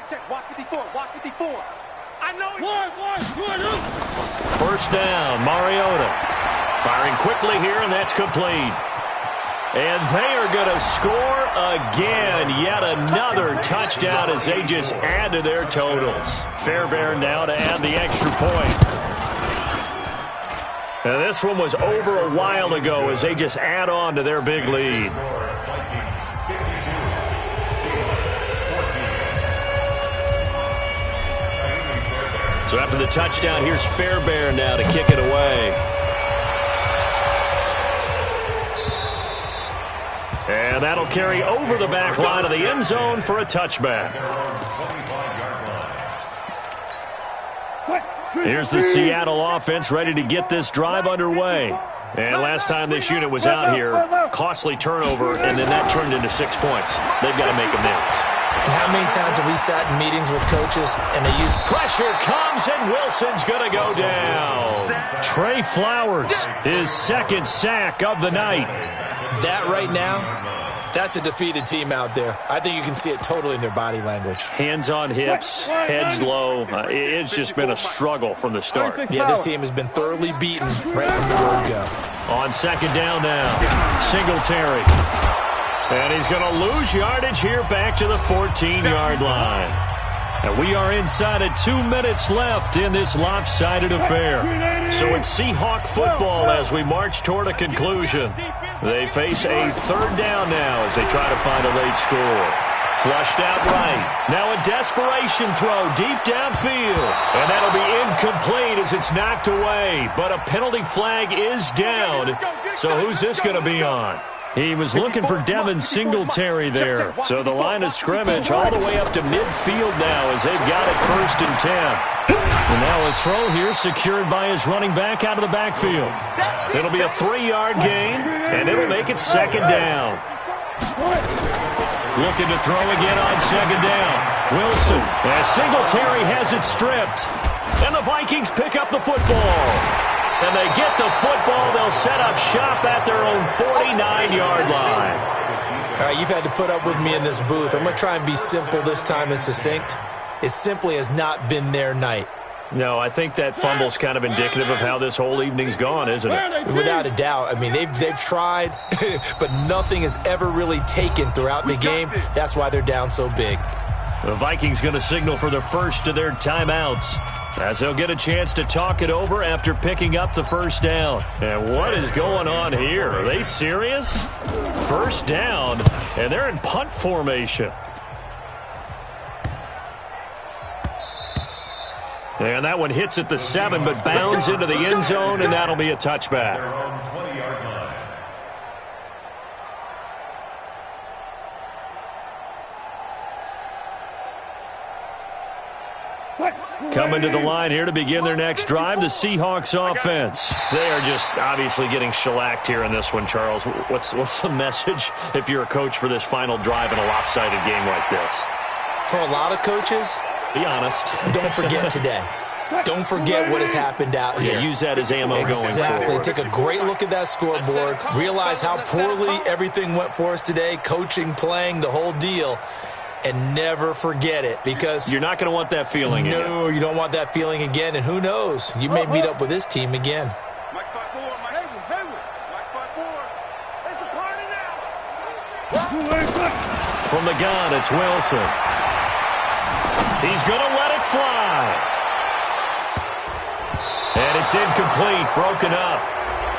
Check. Watch 54. I know it. 1st down, Mariota. Firing quickly here, and that's complete. And they are going to score again. Yet another touchdown as they just add to their totals. Fairbairn now to add the extra point. And this one was over a while ago as they just add on to their big lead. So after the touchdown, here's Fairbairn now to kick it away. And that'll carry over the back line of the end zone for a touchback. Here's the Seattle offense ready to get this drive underway. And last time this unit was out here, costly turnover, and then that turned into 6 points. They've got to make amends. And how many times have we sat in meetings with coaches and they use... Pressure comes and Wilson's going to go down. Trey Flowers, his second sack of the night. That right now, that's a defeated team out there. I think you can see it totally in their body language. Hands on hips, heads low. It's just been a struggle from the start. Yeah, this team has been thoroughly beaten right from the word go. On second down now, Singletary. And he's going to lose yardage here back to the 14-yard line. And we are inside of 2 minutes left in this lopsided affair. So it's Seahawk football as we march toward a conclusion. They face a third down now as they try to find a late score. Flushed out right. Now a desperation throw deep downfield. And that'll be incomplete as it's knocked away. But a penalty flag is down. So who's this going to be on? He was looking for Devin Singletary there. So the line of scrimmage all the way up to midfield now as they've got it 1st and 10. And now a throw here secured by his running back out of the backfield. It'll be a 3-yard gain, and it'll make it second down. Looking to throw again on second down. Wilson, as Singletary has it stripped. And the Vikings pick up the football. And they get the football. They'll set up shop at their own 49-yard line. All right, you've had to put up with me in this booth. I'm going to try and be simple this time and succinct. It simply has not been their night. No, I think that fumble's kind of indicative of how this whole evening's gone, isn't it? Without a doubt. I mean, they've tried, but nothing has ever really taken throughout the game. That's why they're down so big. The Vikings going to signal for the first of their timeouts, as they'll get a chance to talk it over after picking up the first down. And what is going on here? Are they serious? First down, and they're in punt formation. And that one hits at the 7, but bounds into the end zone, and that'll be a touchback. Coming to the line here to begin their next drive, the Seahawks offense. They are just obviously getting shellacked here in this one, Charles. What's the message if you're a coach for this final drive in a lopsided game like this? For a lot of coaches, be honest. Don't forget today. Don't forget what has happened out here. Yeah, use that as ammo going forward. Exactly. Take a great look at that scoreboard. Realize how poorly everything went for us today. Coaching, playing, the whole deal. And never forget it, because you're not going to want that feeling again. No, you don't want that feeling again. And who knows? You may meet up with this team again. From the gun, it's Wilson. He's going to let it fly. And it's incomplete, broken up.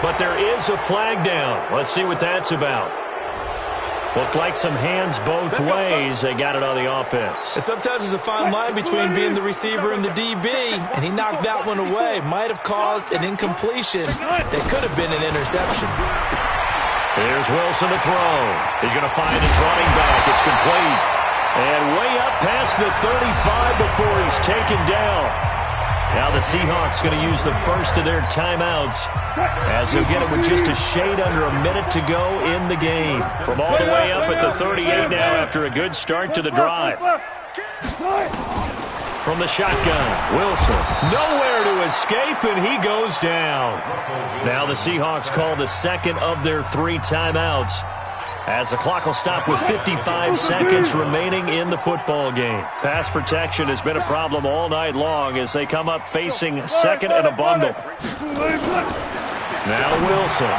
But there is a flag down. Let's see what that's about. Looked like some hands both ways. They got it on the offense. And sometimes there's a fine line between being the receiver and the DB, and he knocked that one away. Might have caused an incompletion that could have been an interception. Here's Wilson to throw. He's going to find his running back. It's complete. And way up past the 35 before he's taken down. Now the Seahawks going to use the first of their timeouts as they'll get it with just a shade under a minute to go in the game. From all the way up at the 38 now after a good start to the drive. From the shotgun, Wilson. Nowhere to escape, and he goes down. Now the Seahawks call the second of their 3 timeouts, as the clock will stop with 55 seconds remaining in the football game. Pass protection has been a problem all night long as they come up facing second and a bundle. Now Wilson.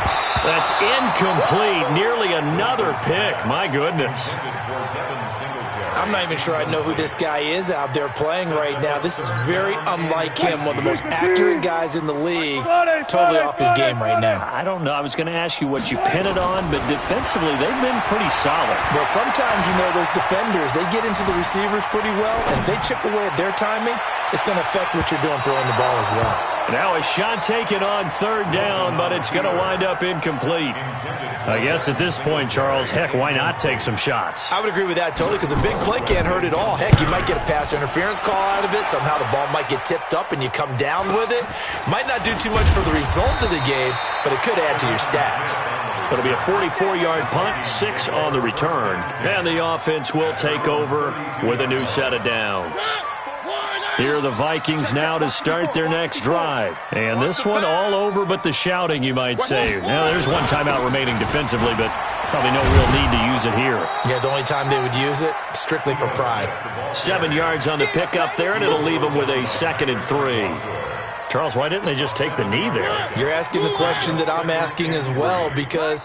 That's incomplete. Nearly another pick. My goodness. I'm not even sure I know who this guy is out there playing right now. This is very unlike him, one of the most accurate guys in the league. Totally off his game right now. I don't know. I was going to ask you what you pin it on, but defensively, they've been pretty solid. Well, sometimes, those defenders, they get into the receivers pretty well, and if they chip away at their timing, it's going to affect what you're doing throwing the ball as well. Now a shot taken on third down, but it's going to wind up incomplete. I guess at this point, Charles, heck, why not take some shots? I would agree with that totally, because a big play can't hurt at all. Heck, you might get a pass interference call out of it. Somehow the ball might get tipped up and you come down with it. Might not do too much for the result of the game, but it could add to your stats. It'll be a 44-yard punt, 6 on the return. And the offense will take over with a new set of downs. Here are the Vikings now to start their next drive. And this one all over but the shouting, you might say. Now, there's one timeout remaining defensively, but probably no real need to use it here. Yeah, the only time they would use it, strictly for pride. 7 yards on the pickup there, and it'll leave them with a 2nd and 3. Charles, why didn't they just take the knee there? You're asking the question that I'm asking as well, because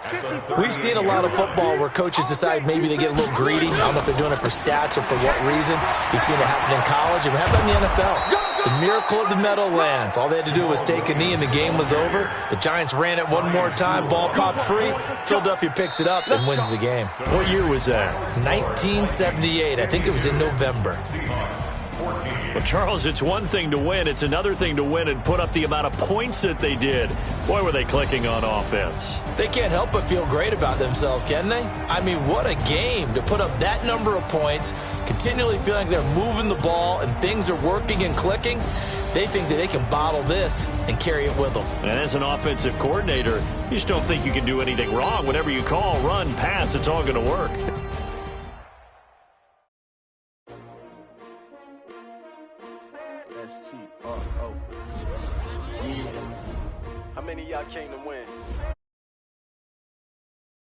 we've seen a lot of football where coaches decide maybe they get a little greedy. I don't know if they're doing it for stats or for what reason. We've seen it happen in college, and we have it in the NFL. The miracle of the Meadowlands. All they had to do was take a knee, and the game was over. The Giants ran it one more time. Ball popped free. Philadelphia picks it up and wins the game. What year was that? 1978. I think it was in November. Well, Charles, it's one thing to win. It's another thing to win and put up the amount of points that they did. Boy, were they clicking on offense. They can't help but feel great about themselves, can they? I mean, what a game to put up that number of points, continually feeling like they're moving the ball and things are working and clicking. They think that they can bottle this and carry it with them. And as an offensive coordinator, you just don't think you can do anything wrong. Whatever you call, run, pass, it's all going to work. How many of y'all came to win?